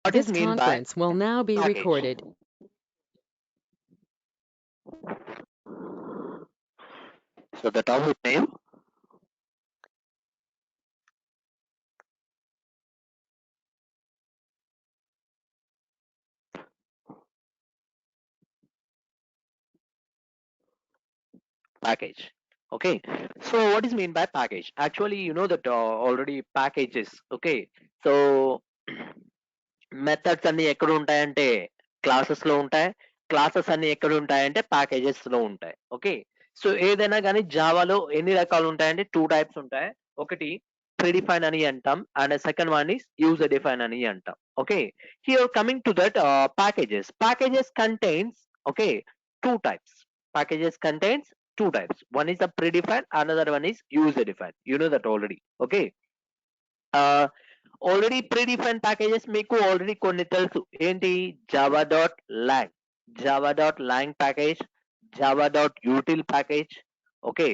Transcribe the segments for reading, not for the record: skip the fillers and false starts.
What This is mean by conference will now be package? recorded. So the topic name, package. Okay, so what is mean by package? Actually, you know that already packages. Okay, so methods అన్ని ఎక్కడ ఉంటాయంటే classes లో ఉంటాయి. Classes అన్ని ఎక్కడ ఉంటాయంటే packages లో ఉంటాయి. ఓకే, సో ఏదైనా కానీ జావాలో ఎన్ని రకాలు ఉంటాయంటే టూ టైప్స్ ఉంటాయి. ఒకటి ప్రీడిఫైన్ అని అంటాం and second one is user define అని అంటాం. Okay, here coming to that packages contains okay two types. Packages contains two types. One is the predefined, another one is user defined. You know that already. Okay. Already predefine packages మీకు already కొన్ని తెలుసు. ఏంటి? Java dot lang, Java dot long package, Java dot util package. Okay,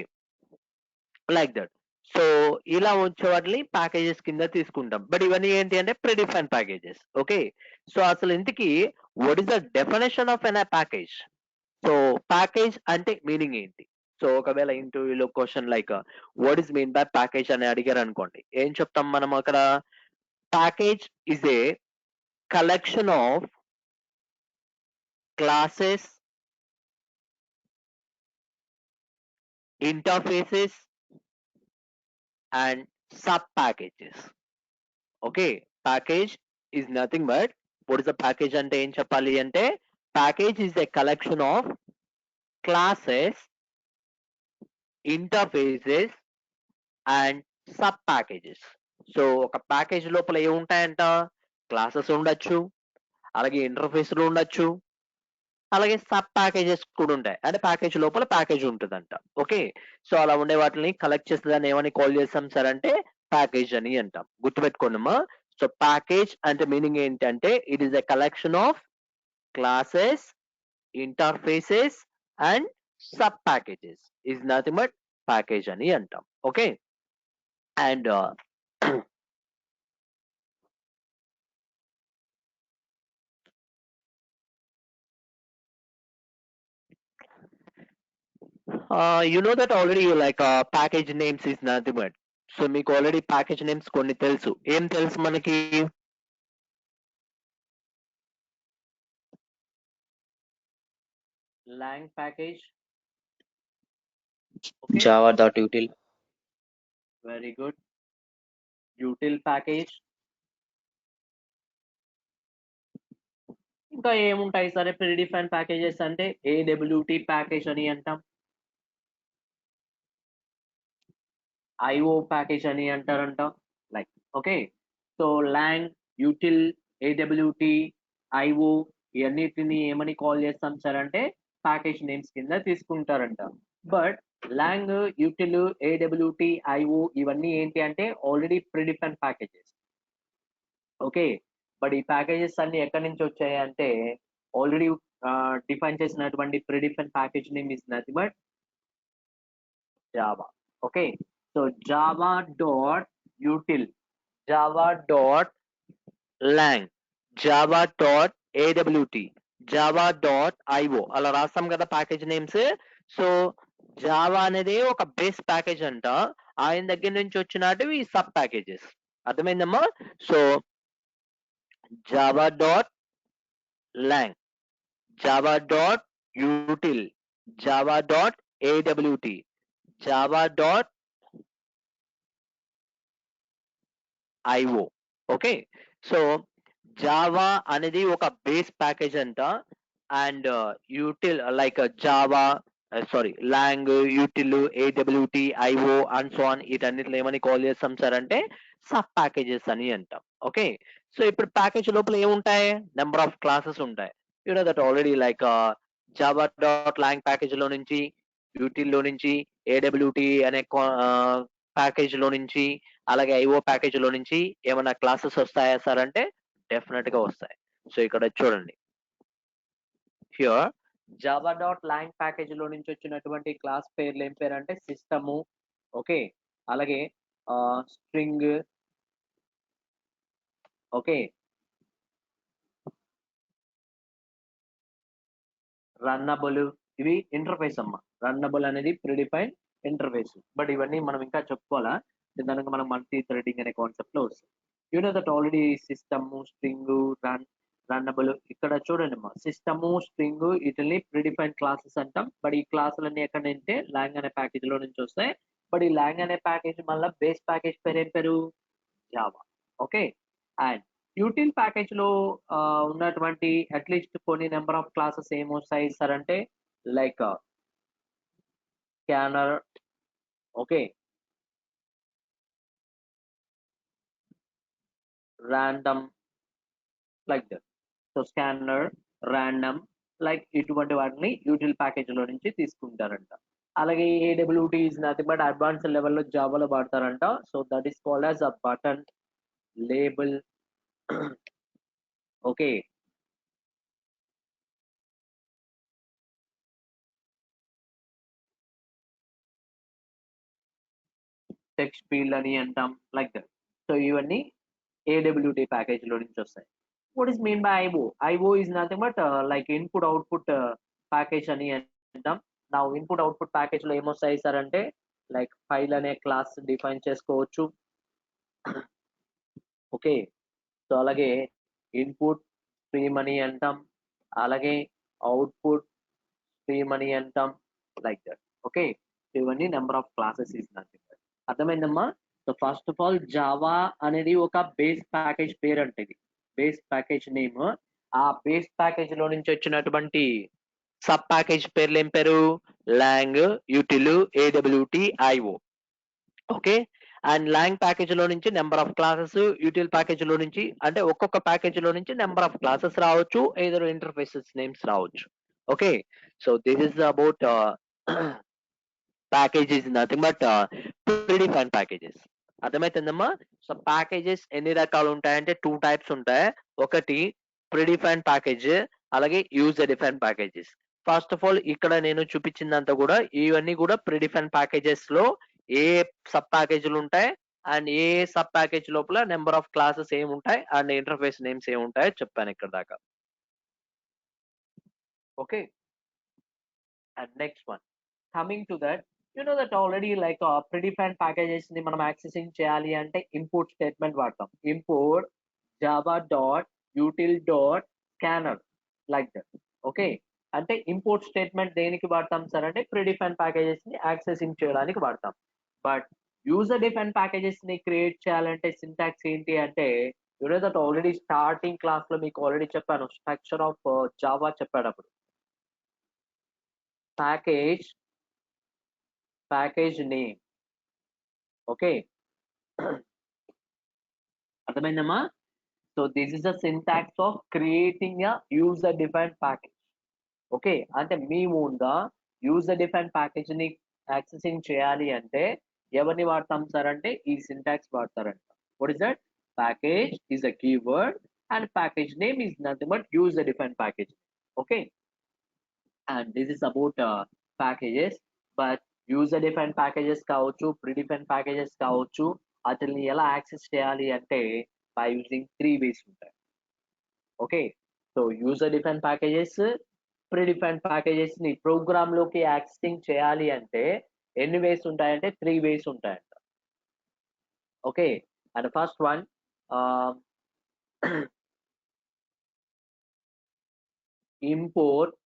like that. So ఇలా వచ్చే వాటిని packages కింద తీసుకుంటాం. But ఇవన్నీ ఏంటి అంటే ప్రీడిఫైన్ ప్యాకేజెస్. ఓకే, సో అసలు ఇంతకీ what is the definition of an package? So package అంటే మీనింగ్ ఏంటి? సో ఒకవేళ ఇంటర్వ్యూలో question like what is mean by package అని అడిగారు అనుకోండి, ఏం చెప్తాం మనం అక్కడ? Package is a collection of classes, interfaces, and sub packages. Okay, package is nothing but what is a package ante em cheppali ante package is a collection of classes, interfaces, and sub packages. So ఒక package లోపల ఏముంటాయంట? Classes ఉండొచ్చు, అలాగే ఇంటర్ఫేస్లు ఉండొచ్చు, అలాగే sub packages కూడా ఉంటాయి. అంటే package లోపల ప్యాకేజ్ ఉంటుందంట. ఓకే, సో అలా ఉండే వాటిని కలెక్ట్ చేస్తే దాన్ని ఏమని కాల్ చేస్తాం సార్ అంటే ప్యాకేజ్ అని అంటాం. గుర్తుపెట్టుకోండమ్మా. సో ప్యాకేజ్ అంటే మీనింగ్ ఏంటంటే it is a collection of classes, interfaces and sub packages. Is nothing but package అని అంటాం. Okay, and you know that already like package names is nothing but, so మీకు already package names కొన్ని తెలుసు. ఏం తెలుసు మనకి? lang package. Okay, java.util, very good. util package. ఇంకా ఏముంటాయి సరే ప్రీడిఫైన్ ప్యాకేజెస్ అంటే ఏడబ్ల్యూటి ప్యాకేజ్ అని అంటాం, ఐఓ ప్యాకేజ్ అని అంటారంట. Like okay, so lang, util, AWT, IO ఇవన్నిటిని ఏమని కాల్ చేస్తాం సార్ అంటే ప్యాకేజ్ నేమ్స్ కింద తీసుకుంటారంట. But lang, util, AWT, IO ఇవన్నీ ఏంటి అంటే already predefine packages. Okay, but ఈ ప్యాకేజెస్ అన్ని ఎక్కడి నుంచి వచ్చాయి అంటే ఆల్రెడీ డిఫైన్ చేసినటువంటి predefine package name is nothing but Java. Okay, so Java dot util, Java dot lang, Java dot AWT, Java dot IO అలా రాస్తాం కదా ప్యాకేజ్ నేమ్స్. సో జావా అనేది ఒక బేస్ ప్యాకేజ్ అంట, ఆయన దగ్గర నుంచి వచ్చినవి సబ్ ప్యాకేజెస్. అర్థమైందమ్మా? So java dot lang, java dot util, java dot awt, java dot io. Okay, so Java అనేది ఒక బేస్ ప్యాకేజ్ అంట and util like Java sorry lang, util, AWT, IO and so on వీటన్నిటిలో ఏమని call చేస్తాం sir అంటే sub packages అని అంటాం. Okay, so ఇప్పుడు ప్యాకేజ్ లోపల ఏముంటాయి? నెంబర్ ఆఫ్ క్లాసెస్ ఉంటాయి. You know that already like Java dot long package లో నుంచి, యూటిల్ లో నుంచి, ఏడబ్ల్యూటి అనే ప్యాకేజ్ లో నుంచి, అలాగే ఐఓ ప్యాకేజ్ లో నుంచి ఏమైనా క్లాసెస్ వస్తాయా సార్ అంటే డెఫినెట్ గా వస్తాయి. సో ఇక్కడ చూడండి, here Java dot long package లో నుంచి వచ్చినటువంటి క్లాస్ పేర్లు ఏం పేరు అంటే సిస్టము. ఓకే, అలాగే స్ట్రింగ్, ఓకే, రన్నబుల్, ఇవి ఇంటర్ఫేస్ అమ్మ. రన్నబుల్ అనేది ప్రిడిఫైన్ ఇంటర్ఫేస్. బట్ ఇవన్నీ మనం ఇంకా చెప్పుకోవాలా, దానికి మనం మల్టీ థ్రెడింగ్ అనే కాన్సెప్ట్ లో వస్తుంది. That already system, string, runnable. ఇక్కడ చూడండి అమ్మా, సిస్టమ్, స్ట్రింగ్ వీటిని ప్రిడిఫైన్ క్లాసెస్ అంటాం. బట్ ఈ క్లాసులన్నీ ఎక్కడ నుంటే లాంగ్ అనే ప్యాకేజ్ లో నుంచి వస్తాయి. బట్ ఈ లాంగ్ అనే ప్యాకేజ్ మళ్ళీ బేస్ ప్యాకేజ్ పేరు ఏం పేరు? Java. Okay. And util package లో ఉన్నటువంటి అట్లీస్ట్ కొన్ని నెంబర్ ఆఫ్ క్లాసెస్ ఏమొస్తాయి సార్ అంటే, like scanner, okay, random, like that. So scanner, random, like ఇటువంటి వాటిని యూటిల్ ప్యాకేజ్ లో నుంచి తీసుకుంటారంట. అలాగే AWT is nothing but advance లెవెల్లో జావాలో వాడతారంట. So that is called as a button label. Okay. Text field అని అంటాం, లైక్ దట్. సో ఇవన్నీ ఏడబ్ల్యూటీ ప్యాకేజ్ లో నుంచి వస్తాయి. What is mean by IO? IO is nothing but like input output package అని అంటాం. నా ఇన్పుట్ అవుట్పుట్ ప్యాకేజ్ లో ఏమొస్తాయి సార్ అంటే, లైక్ ఫైల్ అనే క్లాస్ డిఫైన్ చేసుకోవచ్చు. ఓకే. సో అలాగే ఇన్పుట్ స్ట్రీమ్ అని అంటాం, అలాగే అవుట్పుట్ స్ట్రీమ్ అని అంటాం, లైక్ దట్. ఓకే. ఇవన్నీ number of classes is nothing. అర్థమైందమ్మా? So first of all Java అనేది ఒక బేస్ ప్యాకేజ్ పేరు అంటే, ఇది బేస్ ప్యాకేజ్ నేమ్. ఆ బేస్ ప్యాకేజ్ లో నుంచి వచ్చినటువంటి సబ్ ప్యాకేజ్ పేర్లు ఏం పేరు? Lang, util, AWT, IO. Okay. And lang package లో నుంచి number of classes, util package లో నుంచి అంటే ఒక్కొక్క ప్యాకేజ్ లో నుంచి నెంబర్ ఆఫ్ క్లాసెస్ రావచ్చు, ఏదో ఇంటర్ఫేసెస్ నేమ్స్ రావచ్చు. Okay. So this is about package is nothing but predefine packages. అర్థమైతుందమ్మా? సో ప్యాకేజెస్ ఎన్ని రకాలు ఉంటాయంటే టూ టైప్స్ ఉంటాయి. ఒకటి ప్రిడిఫైన్ ప్యాకేజ్, అలాగే user define packages. First of all ఇక్కడ నేను చూపించిందంతా కూడా ఇవన్నీ కూడా ప్రిడిఫైన్ ప్యాకేజెస్ లో ఏ సబ్ ప్యాకేజీలు ఉంటాయి అండ్ ఏ సబ్ ప్యాకేజ్ లోపల నెంబర్ ఆఫ్ క్లాసెస్ ఏముంటాయి అండ్ ఇంటర్ఫేస్ నేమ్స్ ఏముంటాయో చెప్పాను ఇక్కడ దాకా. Okay. And next one, coming to that, that already like predefine packages ని మనం యాక్సెసింగ్ చేయాలి అంటే ఇంపోర్ట్ స్టేట్మెంట్ వాడతాం. Import Java dot util dot scanner, like that. Okay. అంటే ఇంపోర్ట్ స్టేట్మెంట్ దేనికి వాడతాం సార్ అంటే, ప్రిడిఫైన్ ప్యాకేజెస్ ని యాక్సెసింగ్ చేయడానికి వాడతాం. బట్ యూజర్ డిఫైన్ ప్యాకేజెస్ ని క్రియేట్ చేయాలంటే సింటాక్స్ ఏంటి అంటే, దట్ ఆల్రెడీ స్టార్టింగ్ క్లాస్ లో మీకు ఆల్రెడీ చెప్పాను, స్ట్రక్చర్ ఆఫ్ జావా చెప్పేటప్పుడు. Package, package name. ఓకే. అర్థమైందమ్మా? So this is the syntax of creating a user defined package. Okay. అంటే మీ ఓన్గా యూజర్ డిఫైన్డ్ ప్యాకేజ్ ని యాక్సెసింగ్ చేయాలి అంటే ఎవరిని వాడతాం సార్ అంటే, ఈ సింటాక్స్ వాడతారంట. What is that? Package is a keyword and package name is nothing but user defined package. Okay. And this is about packages. But user define packages కావచ్చు, ప్రిడిఫైన్ packages కావచ్చు, వాటిని ఎలా యాక్సెస్ చేయాలి అంటే బై యూజింగ్ త్రీ వేస్ ఉంటాయి. Okay. So user define packages, predefine packages ని program లోకి accessing చేయాలి అంటే ఎన్ని వేస్ ఉంటాయంటే త్రీ వేస్ ఉంటాయంట. Okay. And first one, import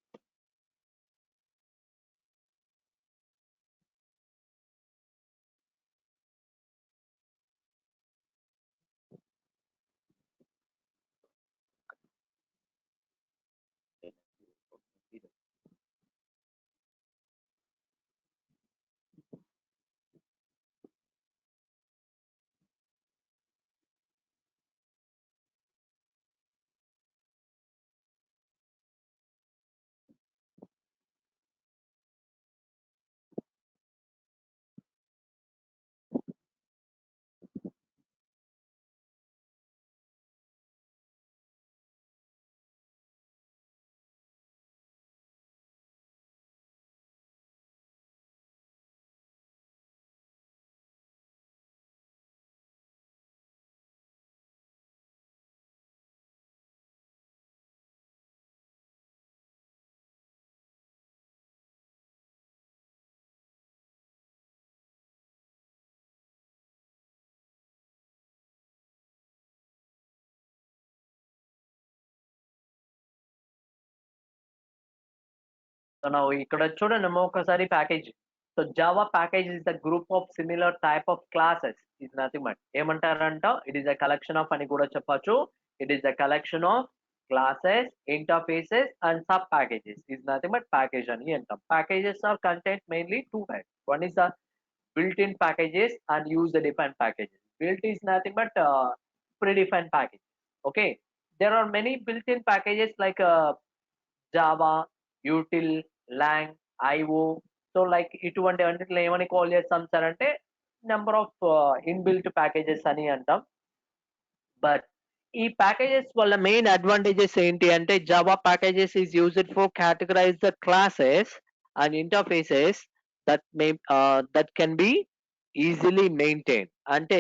so now ఇక్కడ చూడండమ్మా ఒకసారి package. So Java package is the group of similar type of classes is nothing but ఏమంటారంట, it is a collection of అని కూడా చెప్పొచ్చు. It is the collection of classes, interfaces and sub packages is nothing but package అని అంటాం. Packages are content mainly two types. One is the built-in packages and user-defined packages. Built is nothing but predefined package. Okay, there are many built-in packages like Java, Util, Lang, IO. So like ఇటువంటి అన్నిటిలో ఏమని call చేస్తాం sir అంటే number of inbuilt packages అని అంటాం. But ఈ packages వల్ల main advantages ఏంటి అంటే Java packages is used for categorize the classes and interfaces that can be easily maintained. అంటే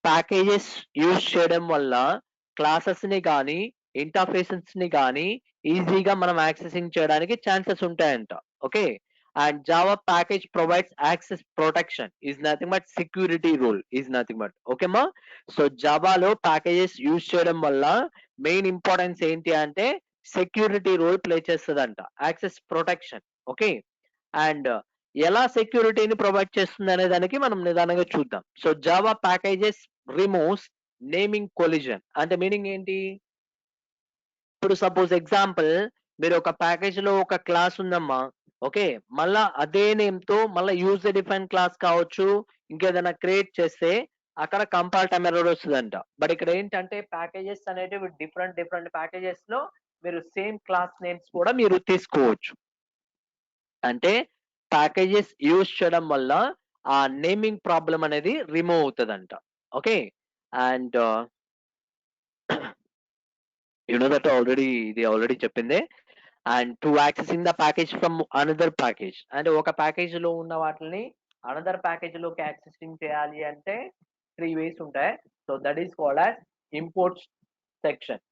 ప్యాకేజెస్ యూజ్ చేయడం వల్ల క్లాసెస్ ని కానీ ఇంటర్ఫేసెస్ ని కానీ ఈజీగా మనం యాక్సెసింగ్ చేయడానికి ఛాన్సెస్ ఉంటాయంట. Okay, and Java package provides access protection is nothing but security rule is nothing but. ఓకేమా, సో జావాలో ప్యాకేజెస్ యూజ్ చేయడం వల్ల మెయిన్ ఇంపార్టెన్స్ ఏంటి అంటే సెక్యూరిటీ రోల్ ప్లే చేస్తుందంట, యాక్సెస్ ప్రొటెక్షన్. ఓకే, అండ్ ఎలా సెక్యూరిటీని ప్రొవైడ్ చేస్తుంది అనే దానికి మనం నిదానంగా చూద్దాం. So Java packages removes naming collision అంటే మీనింగ్ ఏంటి, ఇప్పుడు సపోజ్ ఎగ్జాంపుల్ మీరు ఒక ప్యాకేజ్ లో ఒక క్లాస్ ఉందమ్మా. ఓకే, మళ్ళా అదే నేమ్ తో మళ్ళీ యూజర్ డిఫైన్ క్లాస్ కావచ్చు ఇంకేదైనా క్రియేట్ చేస్తే అక్కడ కంపైల్ టైమ్ ఎర్రర్ వస్తుందంట. బట్ ఇక్కడ ఏంటంటే ప్యాకేజెస్ అనేటివి డిఫరెంట్ డిఫరెంట్ ప్యాకేజెస్ లో మీరు సేమ్ క్లాస్ నేమ్స్ కూడా మీరు తీసుకోవచ్చు. అంటే ప్యాకేజెస్ యూజ్ చేయడం వల్ల ఆ నేమింగ్ ప్రాబ్లం అనేది రిమూవ్ అవుతుందంట. ఓకే, అండ్ దట్ ఆల్రెడీ చెప్పింది. And to accessing the package from another package అంటే ఒక ప్యాకేజ్ లో ఉన్న వాటిని అనదర్ ప్యాకేజ్ లోకి యాక్సెసింగ్ చేయాలి అంటే 3 వేస్ ఉంటాయి. So that is called as import section.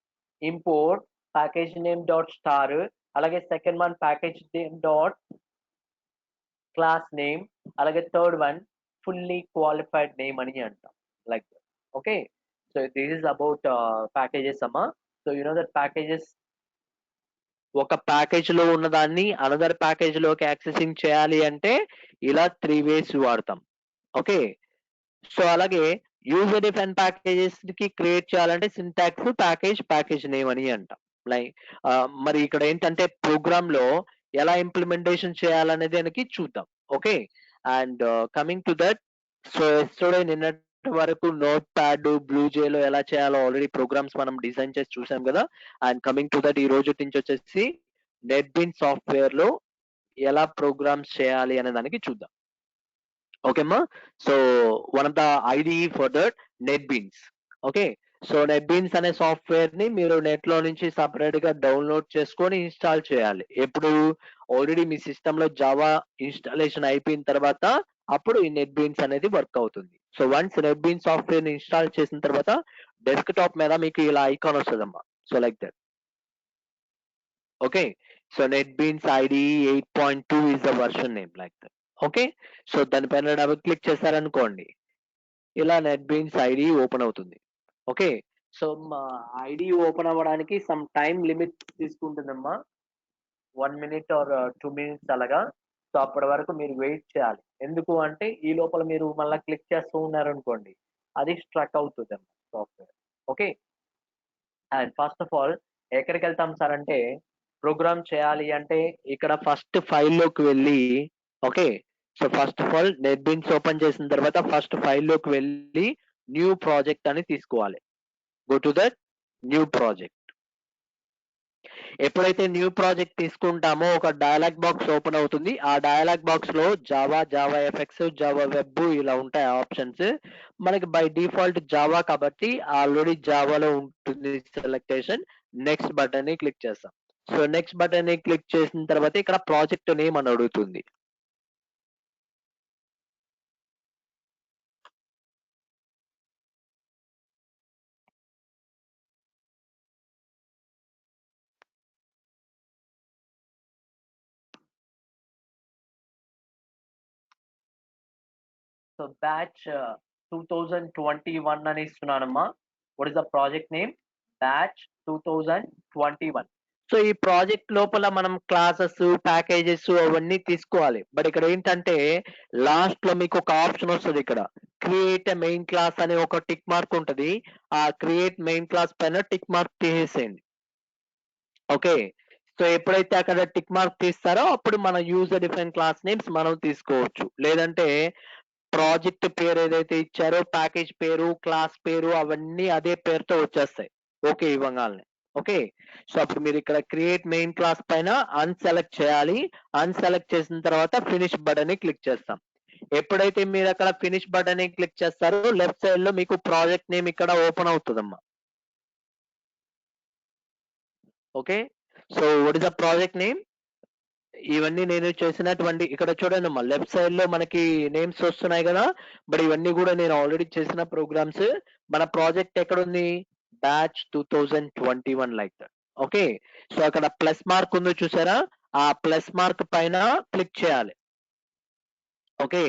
Import package name dot star, అలాగే second one package name dot class name, అలాగే third one fully qualified name అని అంటాం like. Okay, so this is about packages అమ్మా. So that packages ఒక package లో ఉన్నదాన్ని another package లోకి accessing చేయాలి అంటే ఇలా 3 వేస్ వాడతాం. ఓకే, సో అలాగే యూజర్ డిఫైన్ ప్యాకేజెస్ కి క్రియేట్ చేయాలంటే సింటాక్స్ ప్యాకేజ్ నేమ్ అని అంటాం. లైక్ మరి ఇక్కడ ఏంటంటే ప్రోగ్రామ్ లో ఎలా ఇంప్లిమెంటేషన్ చేయాలనేది దానికి చూద్దాం. Okay, and coming to that, so yesterday నిన్నటి వరకు నోట్ ప్యాడ్ బ్లూ జేలో ఎలా చేయాలో ఆల్రెడీ ప్రోగ్రామ్స్ మనం డిజైన్ చేసి చూసాం కదా. అండ్ కమింగ్ టు దట్ ఈ రోజు నుంచి వచ్చేసి నెట్ బీన్ సాఫ్ట్వేర్ లో ఎలా ప్రోగ్రామ్స్ చేయాలి అనే దానికి చూద్దాం. ఓకేమ్మా, so one of the IDE for that NetBeans. Okay, so NetBeans అనే సాఫ్ట్వేర్ ని మీరు నెట్ లో నుంచి సపరేట్ గా డౌన్లోడ్ చేసుకొని ఇన్స్టాల్ చేయాలి. ఎప్పుడు ఆల్రెడీ మీ సిస్టమ్ లో జావా ఇన్స్టాలేషన్ అయిపోయిన తర్వాత అప్పుడు ఈ నెట్ బీన్స్ అనేది వర్క్ అవుతుంది. So once net beans software ని ఇన్స్టాల్ చేసిన తర్వాత డెస్క్ టాప్ మీద మీకు ఇలా ఐకాన్ వస్తుందమ్మా. So like that. Okay, so net beans IDE 8.2 is the version name like that. Okay, so దానిపైన డబుల్ క్లిక్ చేశారనుకోండి ఇలా నెట్ బీన్స్ ఐడి ఓపెన్ అవుతుంది. ఓకే, సో మా ఐడి ఓపెన్ అవ్వడానికి some time limit తీసుకుంటుందమ్మా, 1 minute are 2 minutes అలాగా. So అప్పటి వరకు మీరు వెయిట్ చేయాలి. ఎందుకు అంటే ఈ లోపల మీరు మళ్ళీ క్లిక్ చేస్తూ ఉన్నారనుకోండి అది స్ట్రక్ అవుతుంది software. Okay, and first of all ఎక్కడికి వెళ్తాం సార్ అంటే ప్రోగ్రామ్ చేయాలి అంటే ఇక్కడ ఫస్ట్ ఫైల్లోకి వెళ్ళి, okay, so first of all net beans open చేసిన తర్వాత ఫస్ట్ ఫైల్లోకి వెళ్ళి న్యూ ప్రాజెక్ట్ అని తీసుకోవాలి. Go to that new project. ఎప్పుడైతే న్యూ ప్రాజెక్ట్ తీసుకుంటామో ఒక డైలాగ్ బాక్స్ ఓపెన్ అవుతుంది. ఆ డైలాగ్ బాక్స్ లో జావా ఎఫ్ఎక్స్, జావా వెబ్ ఇలా ఉంటాయి ఆప్షన్స్. మనకి బై డిఫాల్ట్ జావా కాబట్టి ఆల్రెడీ జావాలో ఉంటుంది సెలెక్టేషన్. నెక్స్ట్ బటన్ ని క్లిక్ చేస్తాం. సో నెక్స్ట్ బటన్ ని క్లిక్ చేసిన తర్వాత ఇక్కడ ప్రాజెక్ట్ నేమ్ అని అడుగుతుంది. సో బ్యాచ్ 2021 అని ఇస్తున్నానమ్మా. What is the project name? Batch 2021. So ఈ ప్రాజెక్ట్ లోపల మనం క్లాసెస్, ప్యాకేజెస్ అవన్నీ తీసుకోవాలి. బట్ ఇక్కడ ఏంటంటే లాస్ట్‌లో మీకు ఒక ఆప్షన్ వస్తది ఇక్కడ. క్రియేట్ ఎ మెయిన్ క్లాస్ అనే ఒక టిక్ మార్క్ ఉంటది. ఆ క్రియేట్ మెయిన్ క్లాస్ పైన టిక్ మార్క్ తీసేసేయండి. ఓకే. సో ఎప్పుడైతే అక్కడ టిక్ మార్క్ తీస్తారో అప్పుడు మన యూజర్ డిఫైన్ క్లాస్ నేమ్స్ మనం తీసుకోవచ్చు. లేదంటే ప్రాజెక్ట్ పేరు ఏదైతే ఇచ్చారో ప్యాకేజ్ పేరు, క్లాస్ పేరు అవన్నీ అదే పేరుతో వచ్చేస్తాయి. ఓకే ఇవ్వంగాల్నే. ఓకే. సో అప్పుడు మీరు ఇక్కడ క్రియేట్ మెయిన్ క్లాస్ పైన అన్‌సెలెక్ట్ చేయాలి. అన్‌సెలెక్ట్ చేసిన తర్వాత ఫినిష్ బటన్‌ని క్లిక్ చేస్తాం. ఎప్పుడైతే మీరు అక్కడ ఫినిష్ బటన్‌ని క్లిక్ చేస్తారో లెఫ్ట్ సైడ్‌లో మీకు ప్రాజెక్ట్ నేమ్ ఇక్కడ ఓపెన్ అవుతదమ్మా. Okay. So what is the project name? ఇవన్నీ నేను చేసినటువంటి ఇక్కడ చూడండమ్మా లెఫ్ట్ సైడ్‌లో మనకి నేమ్స్ వస్తున్నాయి గదా! బట్ ఇవన్నీ గూడా నేను ఆల్రెడీ చేసిన ప్రోగ్రామ్స్. మన ప్రాజెక్ట్ ఎక్కడుంది? Batch 2021 like that. Okay. So అక్కడ ప్లస్ మార్క్ ఉందో చూసారా? ఆ ప్లస్ మార్క్ పైన క్లిక్ చేయాలి. ఓకే.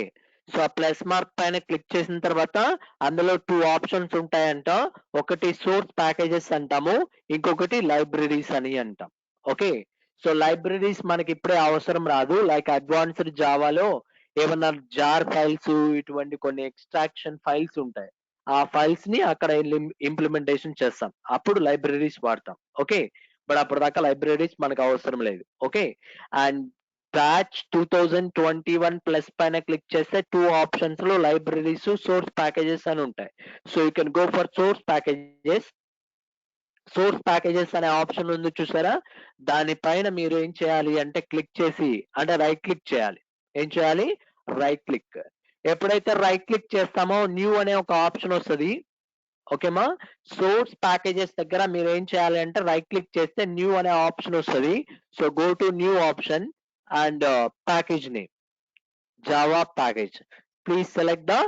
సో ఆ ప్లస్ మార్క్ పైన క్లిక్ చేసిన తర్వాత అందులో 2 ఆప్షన్స్ ఉంటాయంట. ఒకటి సోర్స్ ప్యాకేజెస్ అంటాము. ఇంకొకటి లైబ్రరీస్ అని అంటాం. ఓకే. సో లైబ్రరీస్ మనకిప్పుడే అవసరం రాదు. లైక్ అడ్వాన్స్డ్ జావాలో ఏమన్నా జార్ ఫైల్స్ ఇటువంటి కొన్ని ఎక్స్‌ట్రాక్షన్ ఫైల్స్ ఉంటాయి. ఆ ఫైల్స్‌ని అక్కడ ఇంప్లిమెంటేషన్ చేస్తాం. అప్పుడు లైబ్రరీస్ వాడతాం. ఓకే. బట్ అప్పటిదాకా లైబ్రరీస్ మనకు అవసరం లేదు. ఓకే. అండ్ బ్యాచ్ 2021 ప్లస్ పైన క్లిక్ చేస్తే 2 ఆప్షన్స్ లో లైబ్రరీస్, సోర్స్ ప్యాకేజెస్ అని ఉంటాయి. So you can go for source packages. Source packages అనే ఆప్షన్ ఉంది చూసారా? దాని పైన మీరు ఏం చేయాలి అంటే క్లిక్ చేసి అంటే రైట్ క్లిక్ చేయాలి. ఏం చేయాలి? Right click. ఎప్పుడైతే రైట్ క్లిక్ చేస్తామో న్యూ అనే ఒక ఆప్షన్ వస్తది. ఓకేమా? సోర్స్ ప్యాకేజెస్ దగ్గర మీరేం చేయాలి అంటే రైట్ క్లిక్ చేస్తే న్యూ అనే ఆప్షన్ వస్తది. So go to new option and package name Java package. Please select the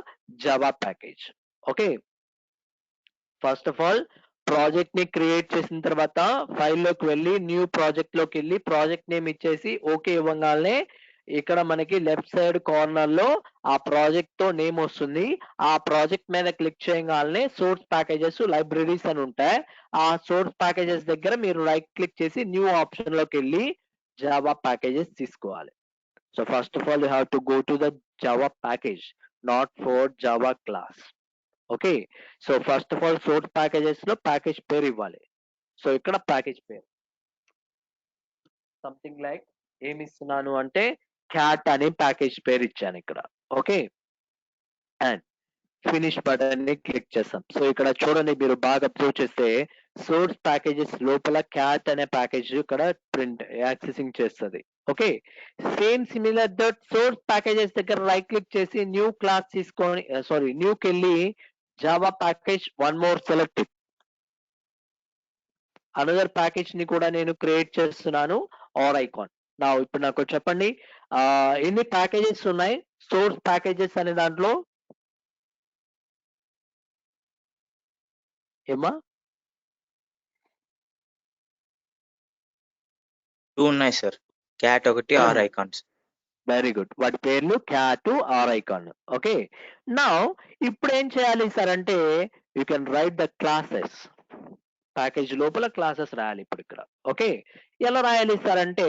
Java package. Okay. First of all project ని క్రియేట్ చేసిన తర్వాత ఫైల్ లోకి వెళ్ళి న్యూ ప్రాజెక్ట్ లోకి వెళ్ళి ప్రాజెక్ట్ నేమ్ ఇచ్చేసి ఓకే ఇవ్వగానే ఇక్కడ మనకి లెఫ్ట్ సైడ్ కార్నర్ లో ఆ ప్రాజెక్ట్ తో నేమ్ వస్తుంది. ఆ ప్రాజెక్ట్ మీద క్లిక్ చేయగానే సోర్స్ ప్యాకేజెస్, లైబ్రరీస్ అని ఉంటాయి. ఆ సోర్స్ ప్యాకేజెస్ దగ్గర మీరు రైట్ క్లిక్ చేసి న్యూ ఆప్షన్ లోకి వెళ్ళి జావా ప్యాకేజెస్ తీసుకోవాలి. So first of all, you have to go to the Java package, not for Java class. Okay. So first of all, source packages లో package పేరు ఇవ్వాలి. So ఇక్కడ package పేరు something like ఏమి ఇస్తున్నాను అంటే క్యాట్ అనే ప్యాకేజ్ పేరు ఇచ్చాను ఇక్కడ. ఓకే. అండ్ ఫినిష్ బటన్ ని క్లిక్ చేస్తాం. సో ఇక్కడ చూడండి మీరు బాగా అబ్జర్వ్ చేస్తే సోర్స్ ప్యాకేజెస్ లోపల క్యాట్ అనే ప్యాకేజ్ ఇక్కడ ప్రింట్ యాక్సెసింగ్ చేస్తుంది. Okay. Same similar that source packages దగ్గర రైట్ క్లిక్ చేసి న్యూ క్లాస్ తీసుకొని సారీ న్యూకి వెళ్ళి Java package one more select another package ని కూడా నేను క్రియేట్ చేస్తున్నాను ఆర్ ఐకాన్. నా ఇప్పుడు నాకు చెప్పండి ఎన్ని ప్యాకేజెస్ ఉన్నాయి సోర్స్ ప్యాకేజెస్ అనే దాంట్లో ఏమా 2 ఉన్నాయి సార్. క్యాట్ ఒకటి, ఆర్ ఐకాన్స్. Very good. వాటి పేర్లు cat R icon. Okay. Now ఇప్పుడు ఏం చేయాలి సార్ అంటే you can write the classes. Package లోపల క్లాసెస్ రాయాలి ఇప్పుడు ఇక్కడ. ఓకే. ఎలా రాయాలి సార్ అంటే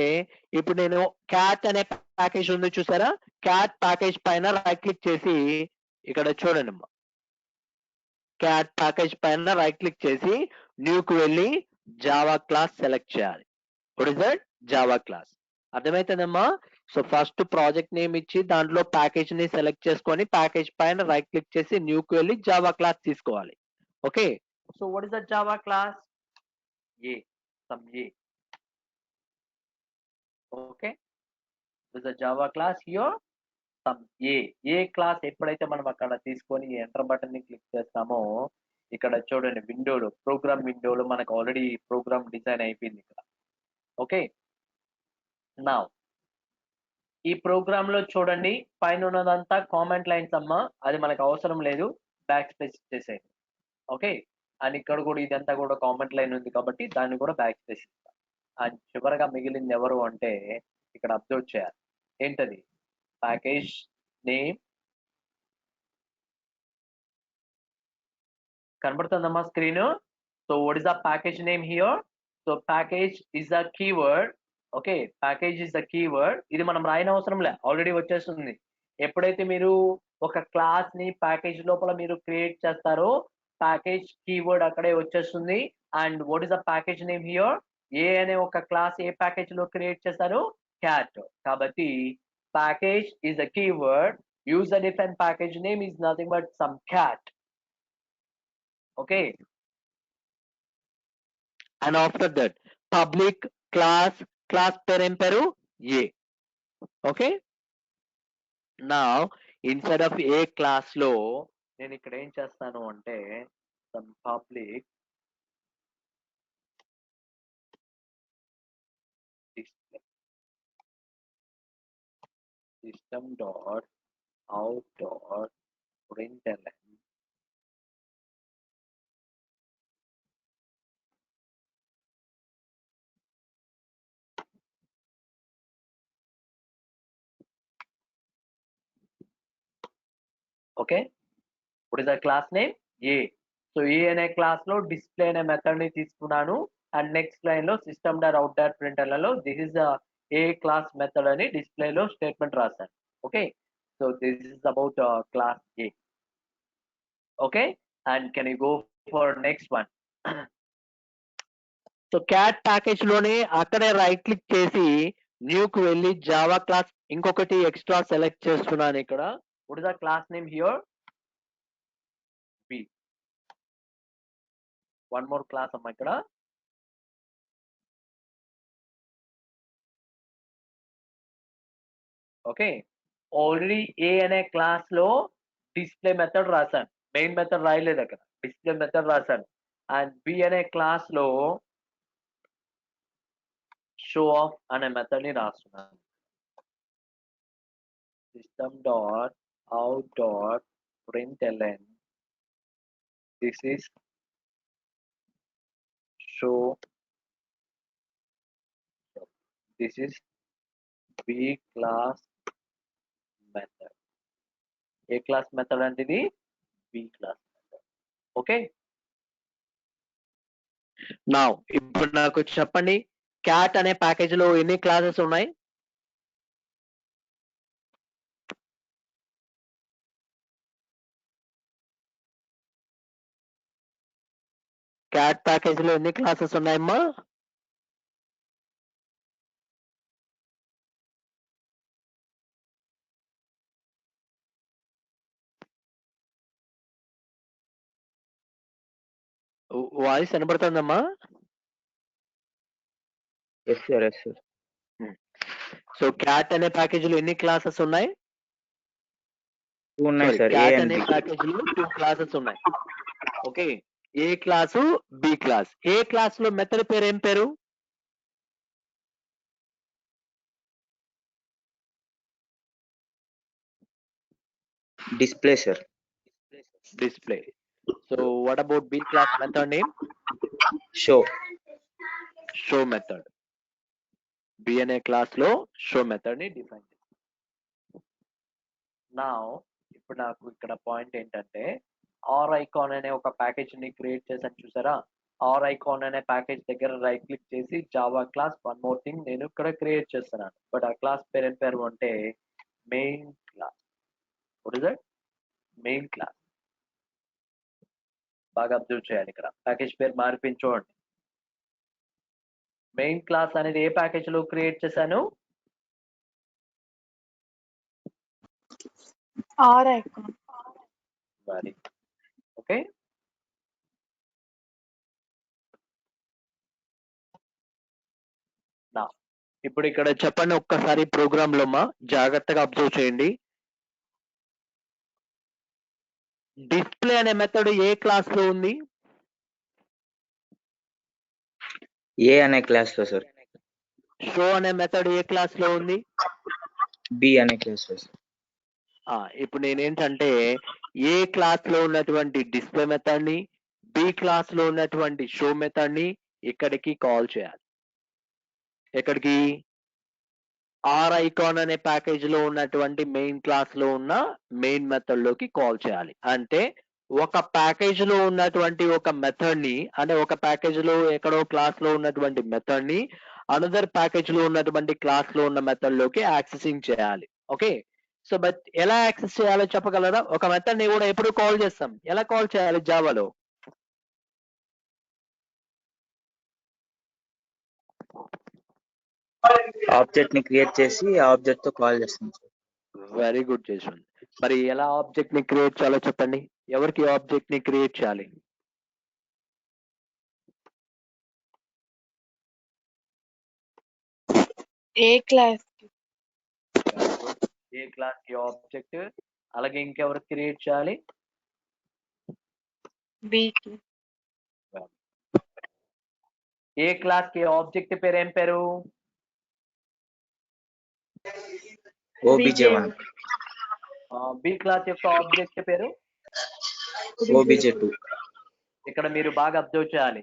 ఇప్పుడు నేను క్యాట్ అనే ప్యాకేజ్ ఉంది చూసారా? క్యాట్ ప్యాకేజ్ పైన రైట్ క్లిక్ చేసి ఇక్కడ చూడండి క్యాట్ ప్యాకేజ్ పైన రైట్ క్లిక్ చేసి న్యూకి వెళ్ళి జావా క్లాస్ సెలెక్ట్ చేయాలి. What is that? Java class. అర్థమైతుందమ్మా? సో ఫస్ట్ ప్రాజెక్ట్ నేమ్ ఇచ్చి దాంట్లో ప్యాకేజ్ ని సెలెక్ట్ చేసుకొని ప్యాకేజ్ పైన రైట్ క్లిక్ చేసి న్యూకి వెళ్ళి జావా క్లాస్ తీసుకోవాలి. Okay. So what is the Java class? A some A. Okay. Is the Java class here some A. A class ఎప్పుడైతే మనం అక్కడ తీసుకొని ఎంటర్ బటన్ ని క్లిక్ చేస్తామో ఇక్కడ చూడండి విండోలో ప్రోగ్రామ్ విండోలో మనకు ఆల్రెడీ ప్రోగ్రామ్ డిజైన్ అయిపోయింది ఇక్కడ. ఓకే. నౌ ఈ ప్రోగ్రామ్ లో చూడండి పైన ఉన్నదంతా కామెంట్ లైన్స్ అమ్మా, అది మనకు అవసరం లేదు. బ్యాక్ స్పేస్ చేసేయండి. ఓకే. అండ్ ఇక్కడ కూడా ఇదంతా కూడా కామెంట్ లైన్ ఉంది కాబట్టి దాన్ని కూడా బ్యాక్ స్పేస్ ఇస్తాం. అండ్ చివరగా మిగిలింది ఎవరు అంటే ఇక్కడ అబ్జర్వ్ చేయాలి. ఏంటది? ప్యాకేజ్ నేమ్ కనబడుతుందమ్మా screen. So what is the package name here? So package is the keyword. Okay, package is the keyword. ఇది మనం రాయన అవసరం లే, ఆల్రెడీ వచ్చేస్తుంది. ఎప్పుడైతే మీరు ఒక క్లాస్ ని ప్యాకేజ్ లోపల మీరు క్రియేట్ చేస్తారో ప్యాకేజ్ కీవర్డ్ అక్కడే వచ్చేస్తుంది. And what is the package name here? A అనే ఒక క్లాస్ ఏ ప్యాకేజ్ లో క్రియేట్ చేస్తారు? క్యాట్. కాబట్టి package is the keyword. User defined package name is nothing but some cat. Okay, and after that public class పేరు ఏం పేరు? A. Okay, now instead of A class లో నేను ఇక్కడ ఏం చేస్తాను అంటే some public display system dot out dot println okay, what is the class name? A. So A అనే క్లాస్ లో డిస్ప్లే అనే మెథడ్ ని తీసుకున్నాను. అండ్ నెక్స్ట్ లైన్ లో సిస్టమ్ డాట్ అవుట్ డాట్ ప్రింట్లలో this is A class method అని display లో statement రాశాను. Okay, so this is about class A. Okay, and can you go for next one? So cat package లోనే అక్కడే right click చేసి new కు వెళ్ళి Java class ఇంకొకటి ఎక్స్ట్రా సెలెక్ట్ చేస్తున్నాను ఇక్కడ. What is the class name here? B. One more class అమ్మా ఇక్కడ. ఓకే, ఆల్రెడీ ఏ అనే క్లాస్ లో డిస్ప్లే మెథడ్ రాశాను, మెయిన్ మెథడ్ రాయలేదు అక్కడ, డిస్ప్లే మెథడ్ రాశాను. అండ్ బి అనే క్లాస్ లో షో ఆఫ్ అనే మెథడ్ ని రాస్తున్నాను. System dot out dot println this is show, this is B class method. A class method అంటే ఇది? B class method. Okay, now ఇప్పుడు నాకు చెప్పండి, క్యాట్ అనే ప్యాకేజ్ లో ఎన్ని క్లాసెస్ ఉన్నాయి? క్యాట్ ప్యాకేజ్ లో ఎన్ని క్లాసెస్ ఉన్నాయమ్మా? వాయిస్ వినబడుతుందమ్మా? Yes sir, yes sir. So cat అనే ప్యాకేజ్ లో ఎన్ని క్లాసెస్ ఉన్నాయి? 2 ఉన్నాయి సార్, ఏ క్యాట్ అండ్ అనే బి. ప్యాకేజ్ లో 2 క్లాసెస్ ఉన్నాయి. Okay, A class, B class. A class లో మెథడ్ పేరు ఏం పేరు? Display sir. Display. So what about B class method name? Show. Show method. B అనే క్లాస్ లో షో మెథడ్ ని డిఫైన్ చేస్తాం. నా ఇప్పుడు నాకు ఇక్కడ పాయింట్ ఏంటంటే ఆర్ ఐకాన్ అనే ఒక ప్యాకేజ్ ని క్రియేట్ చేశాను చూసారా? ఆర్ ఐకాన్ అనే ప్యాకేజ్ దగ్గర రైట్ క్లిక్ చేసి Java class one more thing నేను ఇక్కడ క్రియేట్ చేస్తున్నాను. బట్ ఆ క్లాస్ పేరు ఏం పేరు అంటే main class. What is that? Main class. బాగా అబ్జర్వ్ చేయాలి, ఇక్కడ ప్యాకేజ్ పేరు మార్పించుకోండి. మెయిన్ క్లాస్ అనేది ఏ ప్యాకేజ్ లో క్రియేట్ చేశాను? R icon. మరి ఓకే, నా ఇప్పుడు ఇక్కడ చెప్పండి ఒక్కసారి ప్రోగ్రామ్ లో మా జాగ్రత్తగా అబ్జర్వ్ చేయండి. డిస్ప్లే అనే మెథడ్ ఏ క్లాస్ లో ఉంది? ఏ అనే క్లాస్ లో సార్. షో అనే మెథడ్ ఏ క్లాస్ లో ఉంది? బి అనే క్లాస్ లో సార్. ఇప్పుడు నేనేంటంటే ఏ క్లాస్ లో ఉన్నటువంటి డిస్ప్లే మెథడ్ ని, బి క్లాస్ లో ఉన్నటువంటి షో మెథడ్ ని ఇక్కడికి కాల్ చేయాలి. ఎక్కడికి? ఆర్ ఐకాన్ అనే ప్యాకేజ్ లో ఉన్నటువంటి మెయిన్ క్లాస్ లో ఉన్న మెయిన్ మెథడ్ లోకి కాల్ చేయాలి. అంటే ఒక ప్యాకేజ్ లో ఉన్నటువంటి ఒక మెథడ్ ని అంటే ఒక ప్యాకేజ్ లో ఎక్కడో క్లాస్ లో ఉన్నటువంటి మెథడ్ ని అనదర్ ప్యాకేజ్ లో ఉన్నటువంటి క్లాస్ లో ఉన్న మెథడ్ లోకి యాక్సెసింగ్ చేయాలి. ఓకే, సో బట్ ఎలా యాక్సెస్ చేయాలో చెప్పగలరా? ఒక మెథడ్ ని కూడా ఎప్పుడు కాల్ చేస్తాం, ఎలా కాల్ చేయాలి జావాలో? ఆబ్జెక్ట్ ని క్రియేట్ చేసి ఆబ్జెక్ట్ తో కాల్ చేస్తాం సార్. Very good Jaswanth. మరి ఎలా ఆబ్జెక్ట్ ని క్రియేట్ చేయాలో చెప్పండి. ఎవరికి ఆబ్జెక్ట్ ని క్రియేట్ చేయాలి? ఏ క్లాస్ ఏ క్లాస్ కి ఆబ్జెక్ట్, అలాగే ఇంకెవరికి క్రియేట్ చేయాలి? బికి ఏ క్లాస్ కి ఆబ్జెక్ట్ పేరు ఏం పేరు? OBJ1. బి క్లాస్ యొక్క ఆబ్జెక్ట్ పేరు OBJ2. ఇక్కడ మీరు బాగా అబ్జర్వ్ చేయాలి.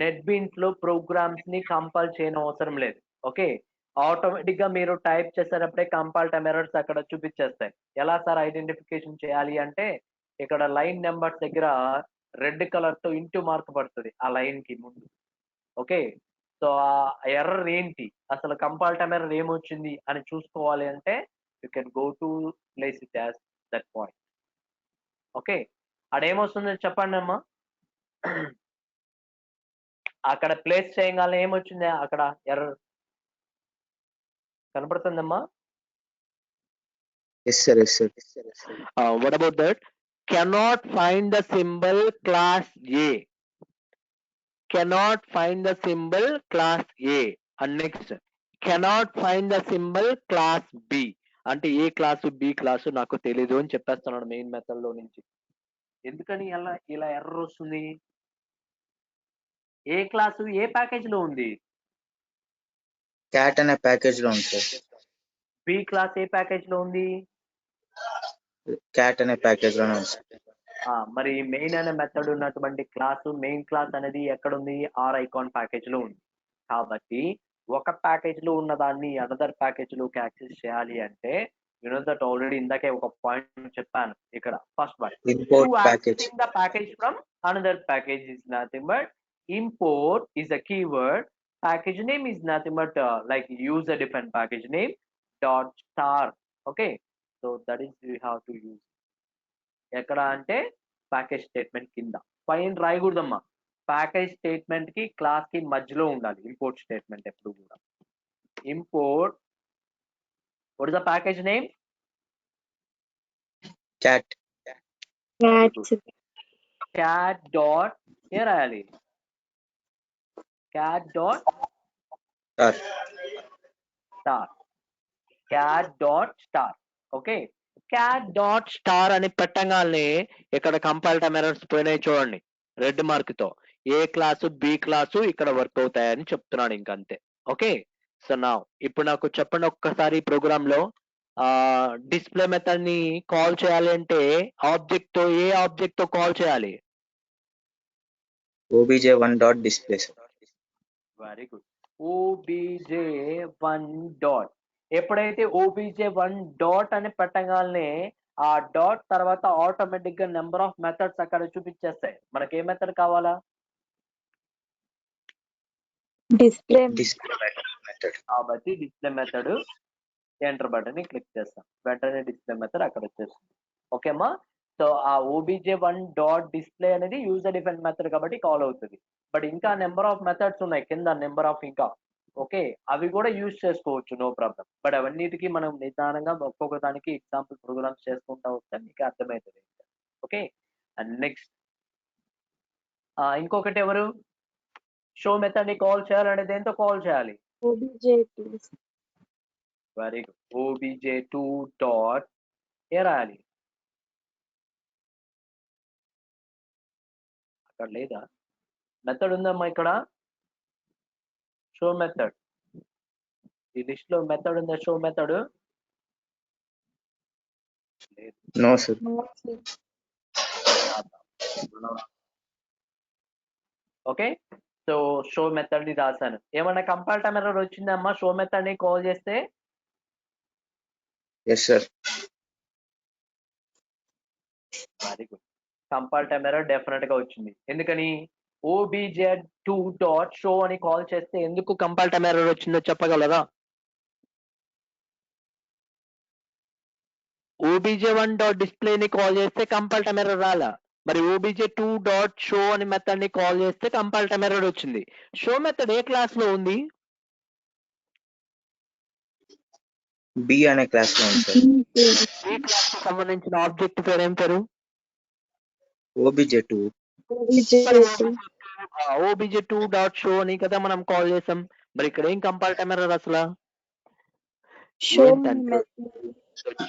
నెట్ బీన్స్ లో ప్రోగ్రామ్స్ ని కంపైల్ చేయని అవసరం లేదు. ఓకే, ఆటోమేటిక్ గా మీరు టైప్ చేసేటప్పుడే కంపైల్ టైమ్ ఎర్రర్స్ అక్కడ చూపించేస్తాయి. ఎలా సార్ ఐడెంటిఫికేషన్ చేయాలి అంటే, ఇక్కడ లైన్ నెంబర్స్ దగ్గర రెడ్ కలర్ తో ఇంటూ మార్క్ పడుతుంది ఆ లైన్ కి ముందు. ఓకే, సో ఆ ఎర్రర్ ఏంటి, అసలు కంపైల్ టైమ్ ఎర్రర్ ఏమొచ్చింది అని చూసుకోవాలి అంటే you can go to place it as that point. Okay, అదేమొస్తుందో చెప్పండి అమ్మా. అక్కడ ప్లేస్ చేయగానే ఏమొచ్చింది అక్కడ ఎర్రర్ కనపడుతుందమ్మా? Yes sir, yes sir. What about that? Cannot find the symbol class A. Cannot find the symbol class A. And next, cannot find the symbol class B. అంటే ఏ class B class నాకు తెలీదు అని చెప్పేస్తున్నాడు main method లో నుంచి. ఎందుకని ఇలా error వస్తుంది? ఏ class ఏ package లో ఉంది? క్యాట్ అనే ప్యాకేజ్ లో ఉంది సార్. బి క్లాస్ ఏ ప్యాకేజ్ లో ఉంది? క్యాట్ అనే ప్యాకేజ్ లోనే ఉంది సార్. మరి మెయిన్ అనే మెథడ్ ఉన్నటువంటి క్లాసు మెయిన్ క్లాస్ అనేది ఎక్కడ ఉంది? ఆర్ ఐకాన్ ప్యాకేజ్ లో ఉంది. కాబట్టి ఒక ప్యాకేజ్ లో ఉన్న దాన్ని అనదర్ ప్యాకేజ్ లోకి యాక్సెస్ చేయాలి అంటే యు నో దట్ ఆల్రెడీ ఇందాకే ఒక పాయింట్ చెప్పాను ఇక్కడ. First one, Import package. accessing the package from another package is nothing but import is a keyword. Package name is nothing but like user defined package name dot star. Okay, so that is we have to use ఎక్కడ అంటే package statement కింద. పైన రాయకూడదమ్మా. Package statement కి class కి మధ్యలో ఉండాలి import statement ఎప్పుడు కూడా. Import, what is the package name? Cat. Cat dot A రాయాలి? Cat dot star. Star. Cat dot star. Okay, cat dot star అని పెట్టగానే ఇక్కడ కంపైల్ టైమ్ ఎర్రర్స్ పోయినాయి చూడండి రెడ్ మార్క్ తో. ఏ క్లాసు బి క్లాసు ఇక్కడ వర్క్ అవుతాయని చెప్తున్నాడు ఇంకంతే. ఓకే, సో నా ఇప్పుడు నాకు చెప్పండి ఒక్కసారి ప్రోగ్రామ్ లో డిస్ప్లే మెథడ్ ని కాల్ చేయాలి అంటే ఆబ్జెక్ట్ తో ఏ ఆబ్జెక్ట్ తో కాల్ చేయాలి? OBJ1 dot display sir. Very good. OBJ1 dot. ఎప్పుడైతే OBJ1 డాట్ అని పెట్టగానే ఆ డాట్ తర్వాత ఆటోమేటిక్ గా నెంబర్ ఆఫ్ మెథడ్స్ అక్కడ చూపించేస్తాయి. మనకి ఏ మెథడ్ కావాలా? Display method. కాబట్టి డిస్ప్లే మెథడ్ ఎంటర్ బటన్ ని క్లిక్ చేస్తాం, వెంటనే డిస్ప్లే మెథడ్ అక్కడ వచ్చేస్తుంది. ఓకేమ్మా, సో ఆ OBJ1 డాట్ డిస్ప్లే అనేది యూజర్ డిఫైన్ మెథడ్ కాబట్టి కాల్ అవుతుంది. బట్ ఇంకా నెంబర్ ఆఫ్ మెథడ్స్ ఉన్నాయి కింద, నెంబర్ ఆఫ్ ఇంకా. ఓకే, అవి కూడా యూజ్ చేసుకోవచ్చు, నో ప్రాబ్లం. బట్ అవన్నిటికీ మనం నిదానంగా ఒక్కొక్క దానికి ఎగ్జాంపుల్ ప్రోగ్రామ్స్ చేసుకుంటా వస్తే మీకు అర్థమవుతుంది. ఓకే, అండ్ నెక్స్ట్ ఇంకొకటి ఎవరు? షో మెథడ్ ని కాల్ చేయాలంటే దేంతో కాల్ చేయాలి? OBJ2. Very good. OBJ2 dot A రాయాలి? అక్కడ లేదా మెథడ్ ఉందమ్మా ఇక్కడ? షో మెథడ్, ఈ లిస్ట్ లో మెథడ్ ఉందా? షో మెథడ్ లేదు. No sir. Okay, so show method ని రాశాను. ఏమన్నా కంపైల్ టైమ్ ఎర్రర్ వచ్చిందమ్మా షో మెథడ్ ని కాల్ చేస్తే? Yes sir. Very good. Compile time error definite గా వచ్చింది. ఎందుకని obj2 డాట్ షో అని కాల్ చేస్తే ఎందుకు కంపైల్ టైమ్ ఎర్రర్ వచ్చిందో చెప్పగలరా? obj1 డాట్ డిస్ప్లే ని కాల్ చేస్తే కంపైల్ టైమ్ ఎర్రర్ రాలా, మరి obj2 డాట్ షో అని మెథడ్ ని కాల్ చేస్తే కంపైల్ టైమ్ ఎర్రర్ వచ్చింది. షో మెథడ్ ఏ క్లాస్ లో ఉంది? బి అనే క్లాస్ లో ఉంది సార్. ఈ క్లాస్ కి సంబంధించిన ఆబ్జెక్ట్ పేరు ఏం పేరు? OBJ2. obj2 డాట్ షో అని కదా మనం కాల్ చేసాం. మరి ఇక్కడ ఏం కంపైల్ టైమ్ ఎర్రర్ అసలు? షో ఏంటంటే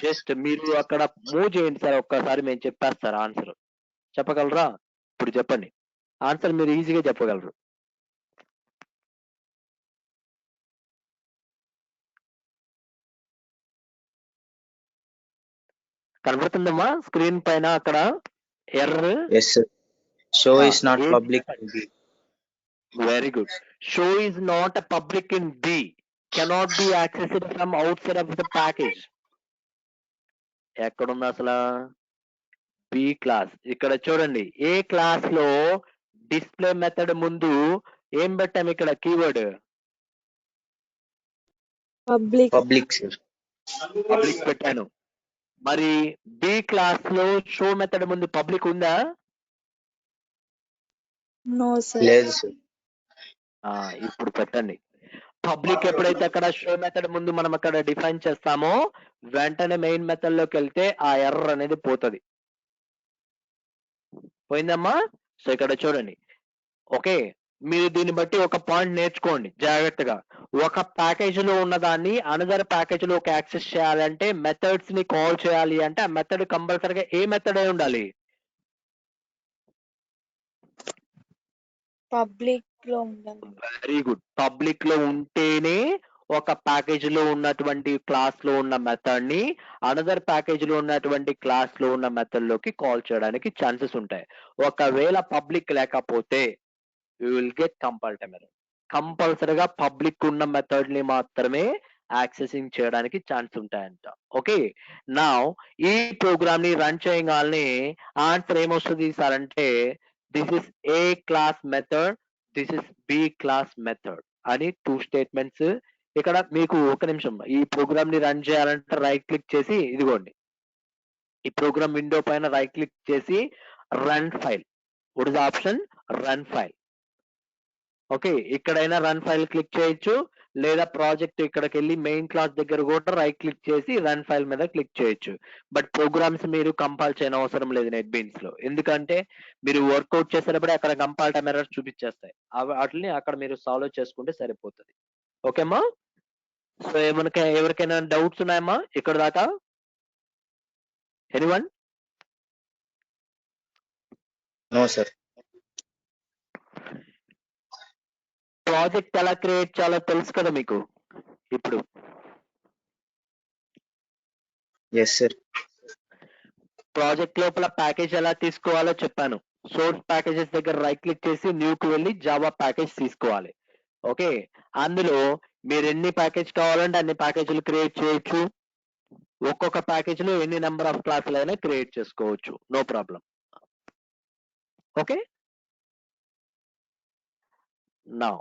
జస్ట్ మీరు అక్కడ మూవ్ చేయండి సార్, ఒక్కసారి మేము చెప్పేస్తారు ఆన్సర్. చెప్పగలరా? ఇప్పుడు చెప్పండి ఆన్సర్, మీరు ఈజీగా చెప్పగలరు. కనబడుతుందమ్మా స్క్రీన్ పైన అక్కడ error? Yes sir. Show is not public in B. Very good. Show is not a public in B. Cannot be accessed from outside of the package. ఎక్కడుంది అసలు? B class. ఇక్కడ చూడండి, ఏ క్లాస్ లో display method ముందు ఏం పెట్టాము? ఇక్కడ keyword Public sir. Public పెట్టాను. మరి బి క్లాస్ లో షో మెథడ్ ముందు పబ్లిక్ ఉందా? No sir. లేదు సార్. ఇప్పుడు పెట్టండి. పబ్లిక్ ఎప్పుడైతే అక్కడ షో మెథడ్ ముందు మనం అక్కడ డిఫైన్ చేస్తామో వెంటనే మెయిన్ మెథడ్ లోకి వెళ్తే ఆ ఎర్రర్ అనేది పోతుంది. పోయిందమ్మా? సో ఇక్కడ చూడండి. ఓకే, మీరు దీన్ని బట్టి ఒక పాయింట్ నేర్చుకోండి జాగ్రత్తగా. ఒక ప్యాకేజ్ లో ఉన్నదాన్ని అనదర్ ప్యాకేజ్ లోకి యాక్సెస్ చేయాలంటే మెథడ్స్ ని కాల్ చేయాలి అంటే ఆ మెథడ్ కంపల్సరీగా ఏ మెథడ్ అయి ఉండాలి? పబ్లిక్ లో ఉండాలి. Very good. పబ్లిక్ లో ఉంటేనే ఒక ప్యాకేజ్ లో ఉన్నటువంటి క్లాస్ లో ఉన్న మెథడ్ ని అనదర్ ప్యాకేజ్ లో ఉన్నటువంటి క్లాస్ లో ఉన్న మెథడ్ లోకి కాల్ చేయడానికి ఛాన్సెస్ ఉంటాయి. ఒకవేళ పబ్లిక్ లేకపోతే you will get compile time error. కంపల్సరీగా పబ్లిక్ ఉన్న మెథడ్ ని మాత్రమే యాక్సెసింగ్ చేయడానికి ఛాన్స్ ఉంటాయంట. ఓకే, నా ఈ ప్రోగ్రామ్ ని రన్ చేయగానే ఆన్సర్ ఏమొస్తుంది సార్ అంటే this is A class method, this is B class method అని 2 స్టేట్మెంట్స్. ఇక్కడ మీకు ఒక నిమిషం, ఈ ప్రోగ్రామ్ ని రన్ చేయాలంటే రైట్ క్లిక్ చేసి, ఇదిగోండి ఈ ప్రోగ్రామ్ విండో పైన రైట్ క్లిక్ చేసి run file, what is option? Run file. Okay, ఇక్కడైనా రన్ ఫైల్ క్లిక్ చేయొచ్చు, లేదా ప్రాజెక్ట్ ఇక్కడికి వెళ్ళి మెయిన్ క్లాస్ దగ్గర కూడా రైట్ క్లిక్ చేసి రన్ ఫైల్ మీద క్లిక్ చేయొచ్చు. బట్ ప్రోగ్రామ్స్ మీరు కంపైల్ చేయని అవసరం లేదు నెట్ బీన్స్ లో, ఎందుకంటే మీరు వర్కౌట్ చేసేటప్పుడే అక్కడ కంపైల్ టైమ్ ఎర్రర్స్ చూపించేస్తాయి. వాటిని అక్కడ మీరు సాల్వ్ చేసుకుంటే సరిపోతుంది. ఓకేమ్మా? సో ఎవరికైనా డౌట్స్ ఉన్నాయమ్మా ఇక్కడ దాకా? ఎనీవన్? No sir. ప్రాజెక్ట్ ఎలా క్రియేట్ చేయాలో తెలుసు కదా మీకు ఇప్పుడు? Yes sir. ప్రాజెక్ట్ లోపల ప్యాకేజ్ ఎలా తీసుకోవాలో చెప్పాను. సోర్స్ ప్యాకేజెస్ దగ్గర రైట్ క్లిక్ చేసి న్యూ కు వెళ్ళి జావా ప్యాకేజ్ తీసుకోవాలి. ఓకే, అందులో మీరు ఎన్ని ప్యాకేజ్ కావాలంటే అన్ని ప్యాకేజీలు క్రియేట్ చేయొచ్చు. ఒక్కొక్క ప్యాకేజ్ లో ఎన్ని నెంబర్ ఆఫ్ క్లాసులు అయినా క్రియేట్ చేసుకోవచ్చు, నో ప్రాబ్లం. ఓకే, నా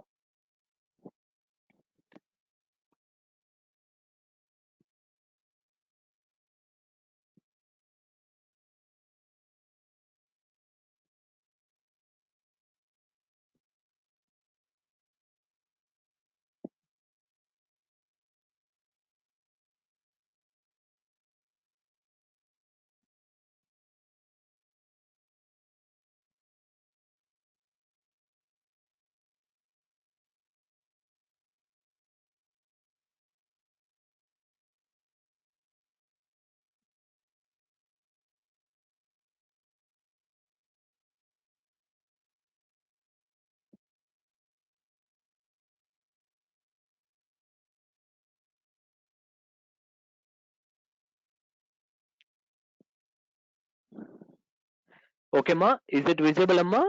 ఓకేమ్మా? ఇస్ ఇట్ విజిబుల్ అమ్మా?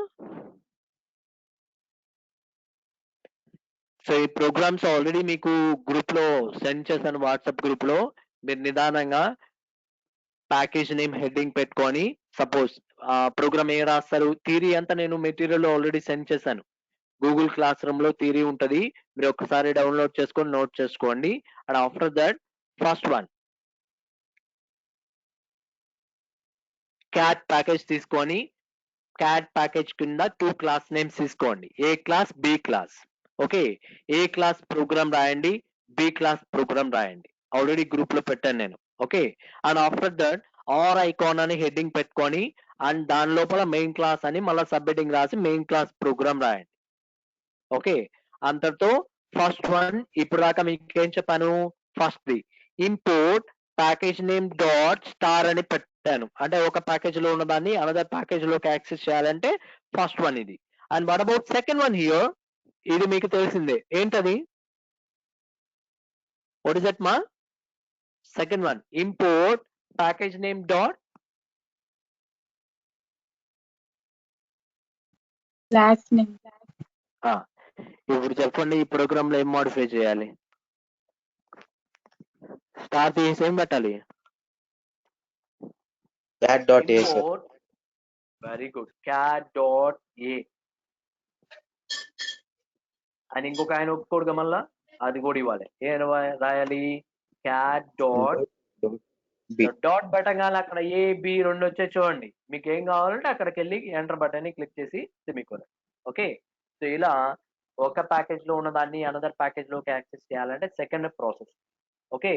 సో ఈ ప్రోగ్రామ్స్ ఆల్రెడీ మీకు గ్రూప్ లో సెండ్ చేశాను, వాట్సాప్ గ్రూప్ లో. మీరు నిదానంగా ప్యాకేజ్ నేమ్ హెడ్డింగ్ పెట్టుకొని సపోజ్ ప్రోగ్రామ్ ఏ రాస్తారు, థియరీ అంతా నేను మెటీరియల్ ఆల్రెడీ సెండ్ చేశాను. గూగుల్ క్లాస్ రూమ్ లో థియరీ ఉంటది, మీరు ఒకసారి డౌన్లోడ్ చేసుకొని నోట్ చేసుకోండి. And after that first one cat package తీసుకొని, క్యాట్ ప్యాకేజ్ కింద 2 క్లాస్ నేమ్స్ తీసుకోండి, A class B class. Okay, A class program రాయండి, బి క్లాస్ ప్రోగ్రామ్ రాయండి. ఆల్రెడీ గ్రూప్ లో పెట్టాను నేను. Okay, and after that R icon అని హెడ్డింగ్ పెట్టుకొని, అండ్ దాని లోపల మెయిన్ క్లాస్ అని మళ్ళీ సబ్ హెడ్డింగ్ రాసి మెయిన్ క్లాస్ ప్రోగ్రామ్ రాయండి. ఓకే, అంతటితో ఫస్ట్ వన్. ఇప్పుడు దాకా మీకు ఏం చెప్పాను, first the import package name dot star అని పెట్టాను. అంటే ఒక ప్యాకేజ్ లో ఉన్న దాన్ని అనదర్ ప్యాకేజ్ లోకి యాక్సెస్ చేయాలంటే ఫస్ట్ వన్ ఇది. And what about second one here, ఇది మీకు తెలిసిందే, ఏంటది, వాట్ ఇస్ దట్ మా second one, import package name dot class name. ఇప్పుడు చెప్పండి, ఈ ప్రోగ్రామ్ లో ఏం మోడిఫై చేయాలి, స్టార్ తీసి ఏం పెట్టాలి, cat dot A sir. Import, very good, cat dot A అని ఇంకొక ఆయన ఒప్పుకోడుగా మళ్ళా, అది కూడా ఇవ్వాలి. ఏం రాయాలి, క్యాట్ డాట్ బి. డాట్ పెట్టగానే అక్కడ ఏ బి రెండు వచ్చే చూడండి, మీకు ఏం కావాలంటే అక్కడికి వెళ్ళి ఎంటర్ బటన్ ని క్లిక్ చేసి సెమికోలన్. ఓకే, సో ఇలా ఒక ప్యాకేజ్ లో ఉన్న దాన్ని అనదర్ ప్యాకేజ్ లోకి యాక్సెస్ చేయాలంటే second process. Okay,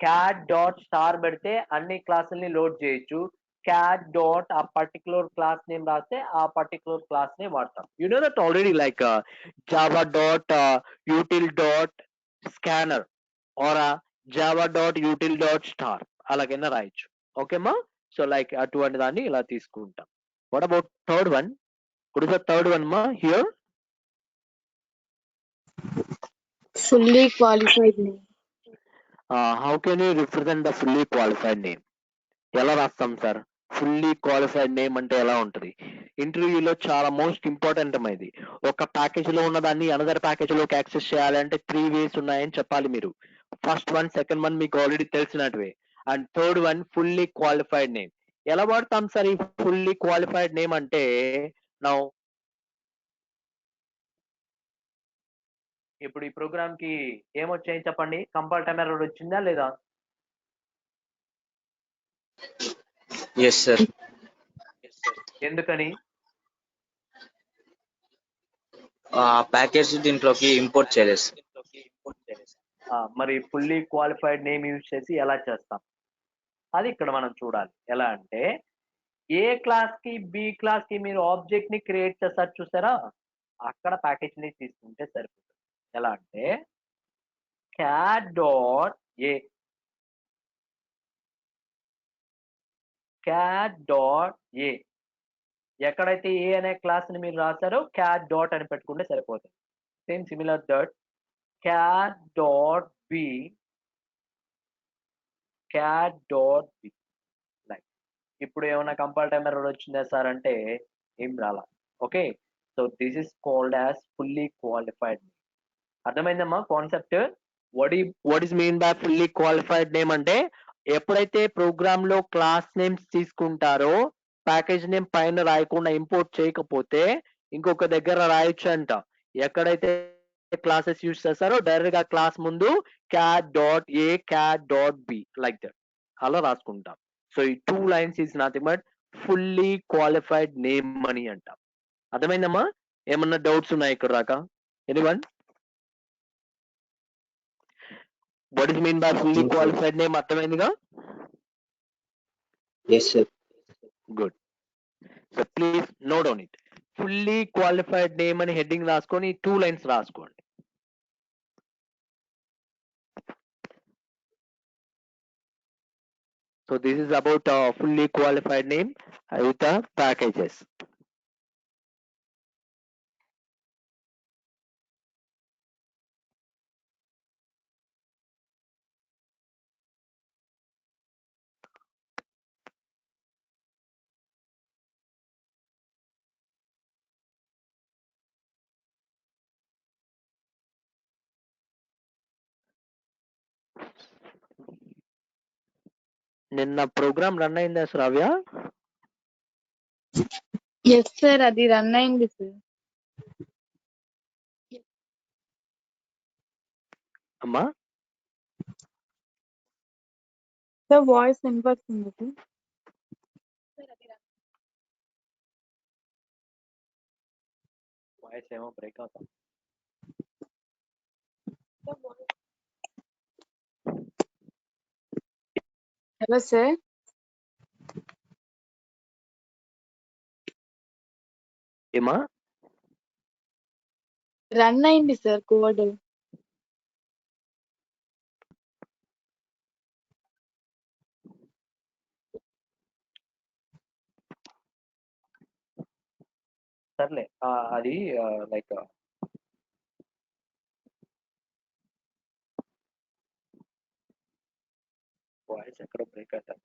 cat dot star పెడితే అన్ని క్లాసుల్ని లోడ్ చేయొచ్చు. క్యాట్ డాట్ ఆ పర్టికులర్ క్లాస్ నేమ్ రాస్తే ఆ పర్టికులర్ క్లాస్ నే వాడతాం. You know that already, like Java dot util dot scanner or Java dot util dot star అలాగైనా రాయొచ్చు. ఓకేమా, సో లైక్ అటువంటి దాన్ని ఇలా తీసుకుంటాం. What about third one, what is the third one ma here, Fully qualified name. how can you represent the fully qualified name, ఎలా రాస్తాం sir, fully qualified name అంటే ఎలా ఉంటది, ఇంటర్వ్యూలో చాలా మోస్ట్ ఇంపార్టెంట్ అమ్మా ఇది. ఒక ప్యాకేజ్ లో ఉన్న దాన్ని అనదర్ ప్యాకేజ్ లోకి యాక్సెస్ చేయాలంటే 3 వేస్ ఉన్నాయని చెప్పాలి మీరు. ఫస్ట్ వన్, సెకండ్ వన్ మీకు ఆల్రెడీ తెలిసినట్టువే, and third one fully qualified name. ఎలా వాడతాం సార్ ఈ ఫుల్లీ క్వాలిఫైడ్ నేమ్ అంటే, నౌ ఇప్పుడు ఈ ప్రోగ్రామ్ కి ఏమొచ్చాయి చెప్పండి, కంపైల్ టైమ్ ఎర్రర్ వచ్చిందా లేదా, ఎస్ సార్. ఎందుకని, ఆ ప్యాకేజ్ దీంట్లోకి ఇంపోర్ట్ చేయలేదు సార్. మరి ఫుల్లీ క్వాలిఫైడ్ నేమ్ యూజ్ చేసి ఎలా చేస్తాం, అది ఇక్కడ మనం చూడాలి. ఎలా అంటే, ఏ క్లాస్ కి బి క్లాస్ కి మీరు ఆబ్జెక్ట్ ని క్రియేట్ చేస్తారు చూసారా, అక్కడ ప్యాకేజ్ ని తీసుకుంటే సరిపోతుంది. ఎలా అంటే cat dot A, cat dot ఏ, ఎక్కడైతే ఏ అనే క్లాస్ ని మీరు రాశారో క్యాట్ డాట్ అని పెట్టుకుంటే సరిపోతుంది. Same similar that cat dot B, cat dot B. Like ఇప్పుడు ఏమైనా కంపైల్ టైమ్ ఎర్రర్ వచ్చిందా సార్ అంటే ఏం రాలా. Okay, so this is called as fully qualified. అర్థమైందమ్మా concept, what is mean by fully qualified name అంటే, ఎప్పుడైతే ప్రోగ్రామ్ లో క్లాస్ నేమ్స్ తీసుకుంటారో ప్యాకేజ్ నేమ్ పైన రాయకుండా ఇంపోర్ట్ చేయకపోతే ఇంకొక దగ్గర రాయొచ్చు అంట. ఎక్కడైతే క్లాసెస్ యూజ్ చేస్తారో డైరెక్ట్ గా క్లాస్ ముందు cat dot A, cat dot B, like that అలా రాసుకుంటాం. సో ఈ 2 lines is nothing but fully qualified name అని అంటాం. అర్థమైందమ్మా, ఏమన్నా డౌట్స్ ఉన్నాయి ఇక్కడ దాకా, anyone, what is mean by fully qualified name అర్థమైందిగా. Yes sir. Good, so please note on it, fully qualified name అని హెడ్డింగ్ రాసుకొని 2 లైన్స్ రాసుకోండి. సో దిస్ ఇస్ అబౌట్ fully qualified name with the packages. నిన్న ప్రోగ్రామ్ రన్ అయిందా Shravya? Yes sir అది run అయింది సార్. అమ్మా సార్ వాయిస్ వినపడుతుంది సార్. వాయిస్ ఏమో బ్రేక్ అవుతాం. Hello sir. ఏమా రన్ అయింది సార్ కోడ్. సర్లే అది లైక్ వాయిస్ ఎక్కడ బ్రేక్ అవుతాం.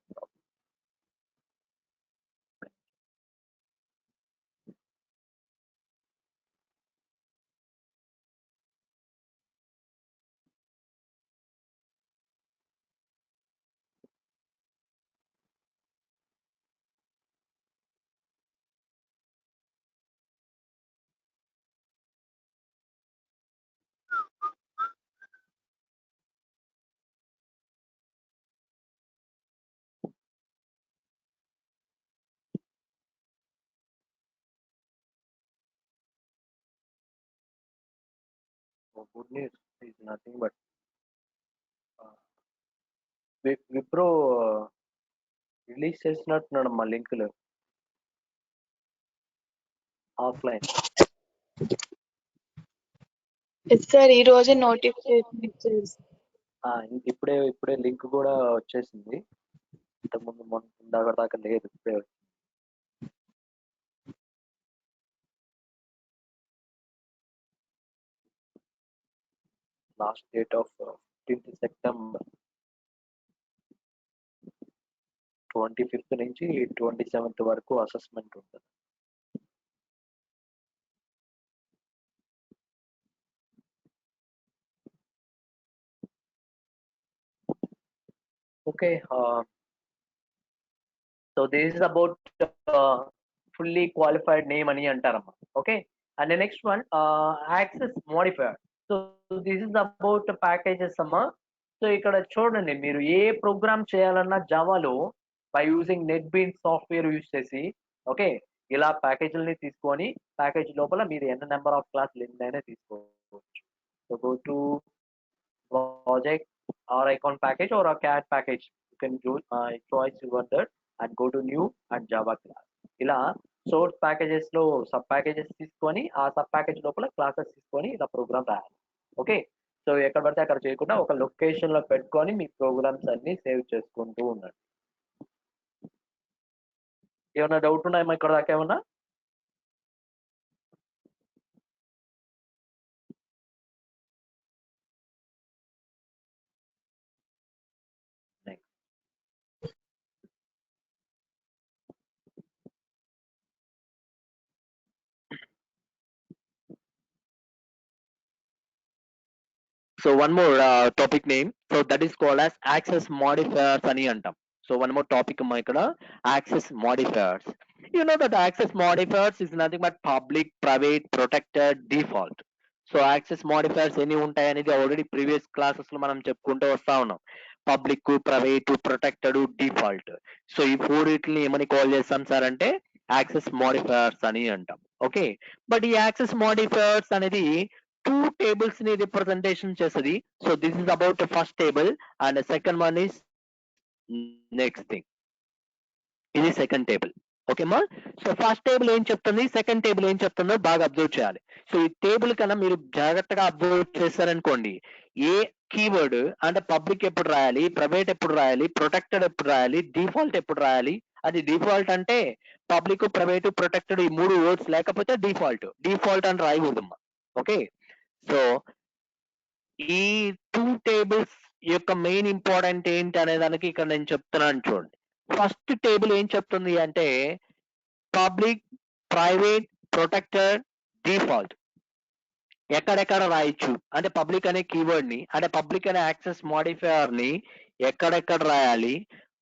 Good news is nothing but Wipro release చేసినట్టున్నాడు మా లింకులు ఆఫ్లైన్. ఎస్ సార్ ఈ రోజే నోటిఫికేషన్ ఇచ్చారు. ఇప్పుడే లింక్ కూడా వచ్చేసింది. ఇంతకుముందు మొన్న దాకా లేదు, ఇప్పుడే వచ్చింది. Last date of 15th September 25th నుంచి 27th వరకు అసెస్మెంట్ ఉంటుంది. Okay, so this is about fully qualified name అని అంటారమ్మా. Okay, and next one access modifier. So this is about packages అమ్మా. సో ఇక్కడ చూడండి, మీరు ఏ ప్రోగ్రామ్ చేయాలన్నా జావాలో by using NetBeans software use చేసి, ఓకే, ఇలా ప్యాకేజీలని తీసుకొని ప్యాకేజ్ లోపల మీరు ఎన్ని నెంబర్ ఆఫ్ క్లాసులు ఎన్నైనా తీసుకోవచ్చు. So go to project or icon package or a cat package, you can choice your that and go to new and java class. ఇలా సోర్స్ ప్యాకేజెస్ లో సబ్ ప్యాకేజెస్ తీసుకొని ఆ సబ్ ప్యాకేజ్ లోపల classes తీసుకొని ఇలా ప్రోగ్రామ్ రాయాలి. Okay, so ఎక్కడ పడితే అక్కడ చేయకుండా ఒక లొకేషన్ లో పెట్టుకొని మీ ప్రోగ్రామ్స్ అన్ని సేవ్ చేసుకుంటూ ఉండండి. ఏమైనా డౌట్ ఉన్నాయమ్మా ఇక్కడ దాకా ఏమన్నా? So one more topic name. So that is called as access modifiers అని అంటాం. So one more topic అమ్మా ఇక్కడ, access modifiers. You know that access modifiers is nothing but public, private, protected, default. So access modifiers ఎన్ని ఉంటాయి అనేది already previous classes లో మనం చెప్పుకుంటూ వస్తా ఉన్నాం. Public, private, protected, default. So ఈ ఫోరిటిని ఏమని కాల్ చేస్తాం సార్ అంటే యాక్సెస్ మోడిఫైర్స్ అని అంటాం. ఓకే, బట్ ఈ యాక్సెస్ మోడిఫైర్స్ అనేది టూ టేబుల్స్ ని రిప్రజెంటేషన్ చేస్తుంది. So this is about first table and second one is next thing. ఇది సెకండ్ టేబుల్. ఓకేమా? సో ఫస్ట్ టేబుల్ ఏం చెప్తుంది, సెకండ్ టేబుల్ ఏం చెప్తుందో బాగా అబ్జర్వ్ చేయాలి. సో ఈ టేబుల్ కన్నా మీరు జాగ్రత్తగా అబ్జర్వ్ చేశారనుకోండి, ఏ కీవర్డ్ అంటే పబ్లిక్ ఎప్పుడు రాయాలి, ప్రైవేట్ ఎప్పుడు రాయాలి, ప్రొటెక్టెడ్ ఎప్పుడు రాయాలి, డిఫాల్ట్ ఎప్పుడు రాయాలి. అది డిఫాల్ట్ అంటే పబ్లిక్, ప్రైవేట్, ప్రొటెక్టెడ్ ఈ మూడు వర్డ్స్ లేకపోతే డిఫాల్ట్. డిఫాల్ట్ అని రాయకూడదమ్మా. ఓకే, సో ఈ టూ టేబుల్స్ యొక్క మెయిన్ ఇంపార్టెంట్ ఏంటి అనే దానికి ఇక్కడ నేను చెప్తున్నాను చూడండి. ఫస్ట్ టేబుల్ ఏం చెప్తుంది అంటే పబ్లిక్, ప్రైవేట్, ప్రొటెక్టెడ్, డిఫాల్ట్ ఎక్కడెక్కడ రాయొచ్చు అంటే పబ్లిక్ అనే కీవర్డ్ ని అంటే పబ్లిక్ అనే యాక్సెస్ మోడిఫైయర్ ని ఎక్కడెక్కడ రాయాలి,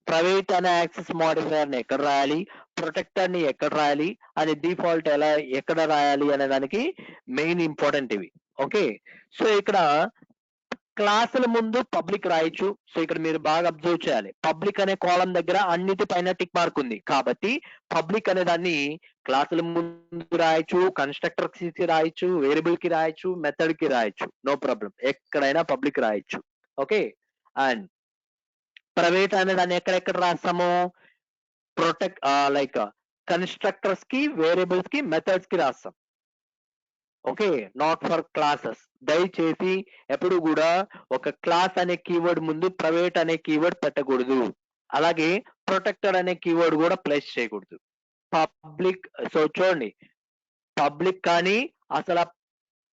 ప్రైవేట్ అనే యాక్సెస్ మోడిఫైయర్ ని ఎక్కడ రాయాలి, ప్రొటెక్టర్ ని ఎక్కడ రాయాలి, అని డిఫాల్ట్ ఎక్కడ రాయాలి అనే దానికి మెయిన్ ఇంపార్టెంట్ ఇవి. ఓకే, సో ఇక్కడ క్లాసుల ముందు పబ్లిక్ రాయొచ్చు. సో ఇక్కడ మీరు బాగా అబ్జర్వ్ చేయాలి, పబ్లిక్ అనే కాలం దగ్గర అన్నిటిపైన టిక్ మార్క్ ఉంది కాబట్టి పబ్లిక్ అనే దాన్ని క్లాసుల ముందు రాయొచ్చు, కన్స్ట్రక్టర్ కి రాయొచ్చు, వేరియబుల్ కి రాయొచ్చు, మెథడ్ కి రాయొచ్చు, నో ప్రాబ్లం, ఎక్కడైనా పబ్లిక్ రాయొచ్చు. ఓకే, అండ్ ప్రైవేట్ అనే దాన్ని ఎక్కడెక్కడ రాస్తాము, ప్రొటెక్ట్ లైక్ కన్స్ట్రక్టర్స్ కి, వేరియబుల్స్ కి, మెథడ్స్ కి రాస్తాం. Okay, not for classes. దయచేసి ఎప్పుడు కూడా ఒక క్లాస్ అనే కీవర్డ్ ముందు ప్రైవేట్ అనే కీవర్డ్ పెట్టకూడదు, అలాగే ప్రొటెక్టర్ అనే కీవర్డ్ కూడా ప్లేస్ చేయకూడదు. పబ్లిక్, సో చూడండి, పబ్లిక్ కానీ అసలు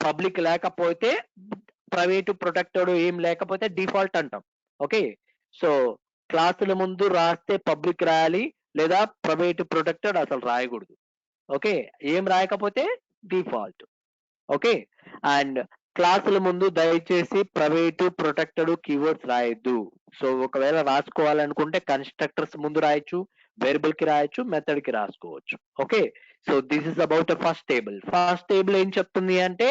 పబ్లిక్ లేకపోతే ప్రైవేట్ ప్రొటెక్టెడ్ ఏం లేకపోతే డిఫాల్ట్ అంటాం. ఓకే, సో క్లాసుల ముందు రాస్తే పబ్లిక్ రాయాలి, లేదా ప్రైవేట్ ప్రొటెక్టెడ్ అసలు రాయకూడదు. ఓకే, ఏం రాయకపోతే డిఫాల్ట్. ఓకే, అండ్ క్లాసుల ముందు దయచేసి ప్రైవేట్ ప్రొటెక్టెడ్ కీవర్డ్స్ రాయొద్దు. సో ఒకవేళ రాసుకోవాలనుకుంటే కన్స్ట్రక్టర్స్ ముందు రాయొచ్చు, వేరియబుల్ కి రాయొచ్చు, మెథడ్ కి రాసుకోవచ్చు. Okay, so this is about first table. First table ఏం చెప్తుంది అంటే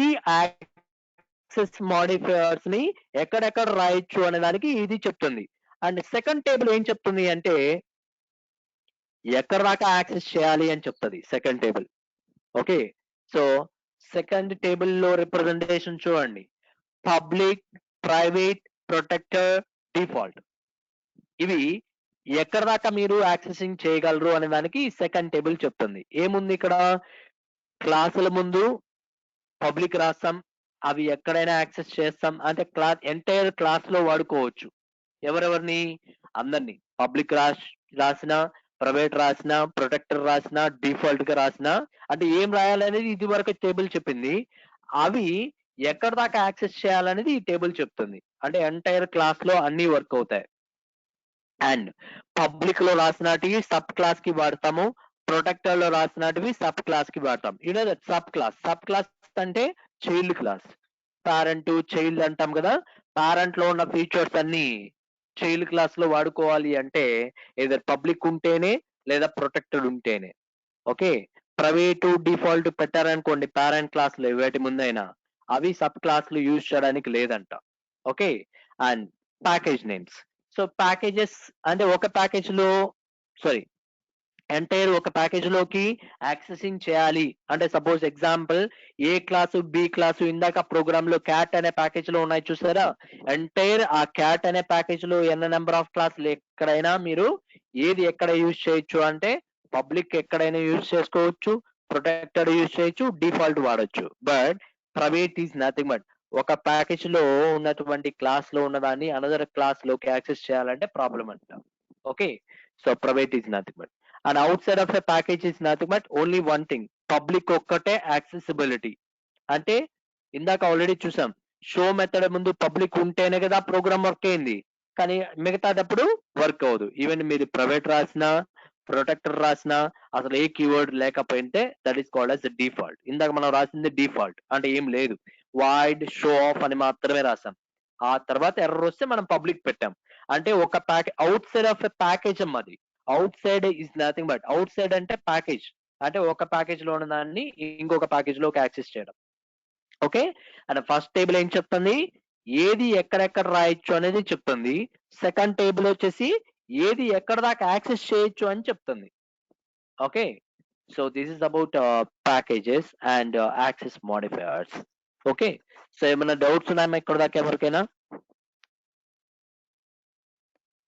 ఈ యాక్సెస్ మోడిఫైయర్స్ ని ఎక్కడెక్కడ రాయొచ్చు అనే దానికి ఇది చెప్తుంది. అండ్ సెకండ్ టేబుల్ ఏం చెప్తుంది అంటే ఎక్కడ దాకా యాక్సెస్ చేయాలి అని చెప్తుంది second table. Okay, so second table లో రిప్రజెంటేషన్ చూడండి, పబ్లిక్, ప్రైవేట్, ప్రొటెక్టర్, డిఫాల్ట్, ఇవి ఎక్కడ దాకా మీరు యాక్సెసింగ్ చేయగలరు అనే దానికి సెకండ్ టేబుల్ చెప్తుంది. ఏముంది ఇక్కడ, క్లాసుల ముందు పబ్లిక్ రాస్తాం, అవి ఎక్కడైనా యాక్సెస్ చేస్తాం, అంటే క్లాస్ ఎంటైర్ క్లాస్ లో వాడుకోవచ్చు. ఎవరెవరిని, అందరినీ, పబ్లిక్ రాసిన, ప్రైవేట్ రాసిన, ప్రొటెక్టర్ రాసిన, డిఫాల్ట్ గా రాసిన, అంటే ఏం రాయాలనేది ఇది వరకు టేబుల్ చెప్పింది, అవి ఎక్కడ దాకా యాక్సెస్ చేయాలనేది ఈ టేబుల్ చెప్తుంది. అంటే ఎంటైర్ క్లాస్ లో అన్ని వర్క్ అవుతాయి. అండ్ పబ్లిక్ లో రాసినటివి సబ్ క్లాస్ కి వాడతాము, ప్రొటెక్టర్ లో రాసినటివి సబ్ క్లాస్ కి వాడతాం. యూనో దట్ సబ్ క్లాస్ అంటే చైల్డ్ క్లాస్, పేరెంట్ చైల్డ్ అంటాం కదా, పేరెంట్ లో ఉన్న ఫీచర్స్ అన్ని చైల్డ్ క్లాస్ లో వాడుకోవాలి అంటే ఏదర్ పబ్లిక్ ఉంటేనే లేదా ప్రొటెక్టెడ్ ఉంటేనే. ఓకే, ప్రైవేట్ డిఫాల్ట్ పెట్టారనుకోండి పేరెంట్ క్లాస్ లో వేటి ముందైనా, అవి సబ్ క్లాస్ లో యూజ్ చేయడానికి లేదంట. Okay, and package names. So packages అంటే ఒక ప్యాకేజ్ లో, సారీ, ఎంటైర్ ఒక ప్యాకేజ్ లోకి యాక్సెసింగ్ చేయాలి అంటే సపోజ్ ఎగ్జాంపుల్ ఏ క్లాసు, బి క్లాసు, ఇందాక ప్రోగ్రామ్ లో క్యాట్ అనే ప్యాకేజ్ లో ఉన్నాయి చూసారా, ఎంటైర్ ఆ క్యాట్ అనే ప్యాకేజ్ లో ఎన్న నెంబర్ ఆఫ్ క్లాసులు ఎక్కడైనా మీరు ఏది ఎక్కడ యూజ్ చేయొచ్చు అంటే పబ్లిక్ ఎక్కడైనా యూజ్ చేసుకోవచ్చు, ప్రొటెక్టెడ్ యూజ్ చేయొచ్చు, డిఫాల్ట్ వాడొచ్చు. But private is nothing but ఒక ప్యాకేజ్ లో ఉన్నటువంటి క్లాస్ లో ఉన్నదాన్ని అనదర్ క్లాస్ లోకి యాక్సెస్ చేయాలంటే ప్రాబ్లం అంట. Okay, so private is nothing but, and out side of a package is nothing but only one thing, public ఒక్కటే యాక్సెసిబిలిటీ. అంటే ఇందాక ఆల్రెడీ చూసాం, షో మెథడ్ ముందు పబ్లిక్ ఉంటేనే కదా ప్రోగ్రామ్ వర్క్ అయింది, కానీ మిగతాటప్పుడు వర్క్ అవ్వదు. ఈవెన్ మీరు ప్రైవేట్ రాసినా, ప్రొటెక్టర్ రాసినా, అసలు ఏ కీవర్డ్ లేకపోతే that is called as default. ఇందాక మనం రాసింది డిఫాల్ట్ అంటే ఏం లేదు, వాయిడ్ షో ఆఫ్ అని మాత్రమే రాసాం. ఆ తర్వాత ఎర్రర్ వస్తే మనం పబ్లిక్ పెట్టాం. అంటే ఒక outside of a package అమ్మది. Outside is nothing but, outside అంటే ప్యాకేజ్, అంటే ఒక ప్యాకేజ్ లో ఉన్న దాన్ని ఇంకొక ప్యాకేజ్ లోకి యాక్సెస్ చేయడం. ఓకే, అండ్ ఫస్ట్ టేబుల్ ఏం చెప్తుంది, ఏది ఎక్కడెక్కడ రాయొచ్చు అనేది చెప్తుంది. సెకండ్ టేబుల్ వచ్చేసి ఏది ఎక్కడ దాకా యాక్సెస్ చేయొచ్చు అని చెప్తుంది. Okay, so this is about packages and access modifiers. Okay, so ఏమైనా డౌట్స్ ఉన్నాయా ఇక్కడ దాకా ఎవరికైనా,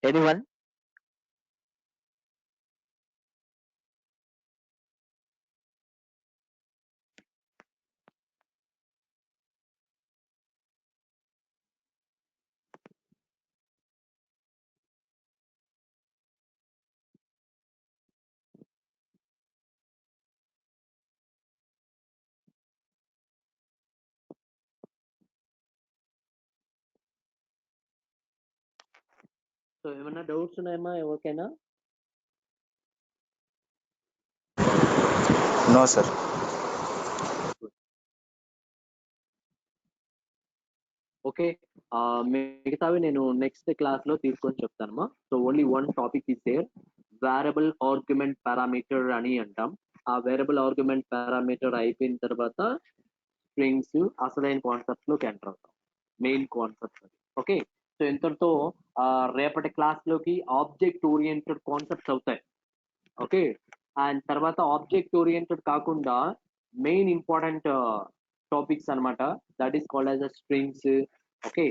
ఎనీవన్? సో ఏమైనా డౌట్స్ ఉన్నాయమ్మా ఎవరికైనా? No sir. ఓకే, మిగతావి నేను నెక్స్ట్ క్లాస్ లో తీసుకొని చెప్తానమ్మా. So only one topic is there, variable argument parameter అని అంటాం. ఆ వేరబుల్ ఆర్గ్యుమెంట్ పారామీటర్ అయిపోయిన తర్వాత స్ట్రింగ్స్ అసలైన కాన్సెప్ట్స్ లోకి ఎంటర్ అవుతాం, మెయిన్ కాన్సెప్ట్స్ అది. ఓకే, సో ఇంతటితో రేపటి క్లాస్ లోకి ఆబ్జెక్ట్ ఓరియంటెడ్ కాన్సెప్ట్స్ అవుతాయి. ఓకే, అండ్ తర్వాత ఆబ్జెక్ట్ ఓరియంటెడ్ కాకుండా మెయిన్ ఇంపార్టెంట్ టాపిక్స్ అన్నమాట, that is called as strings. Okay,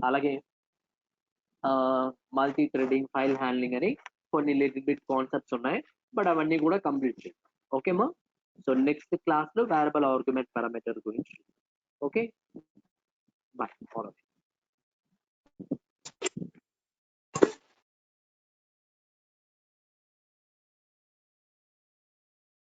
అలాగే మల్టీ థ్రెడింగ్, ఫైల్ హ్యాండ్లింగ్ అని కొన్ని లిటిల్ బిట్ కాన్సెప్ట్స్ ఉన్నాయి, బట్ అవన్నీ కూడా కంప్లీట్ చేస్తాం. ఓకేమా, సో నెక్స్ట్ క్లాస్ లో వేరబుల్ ఆర్గ్యుమెంట్ పారామీటర్ గురించి. Okay, bye.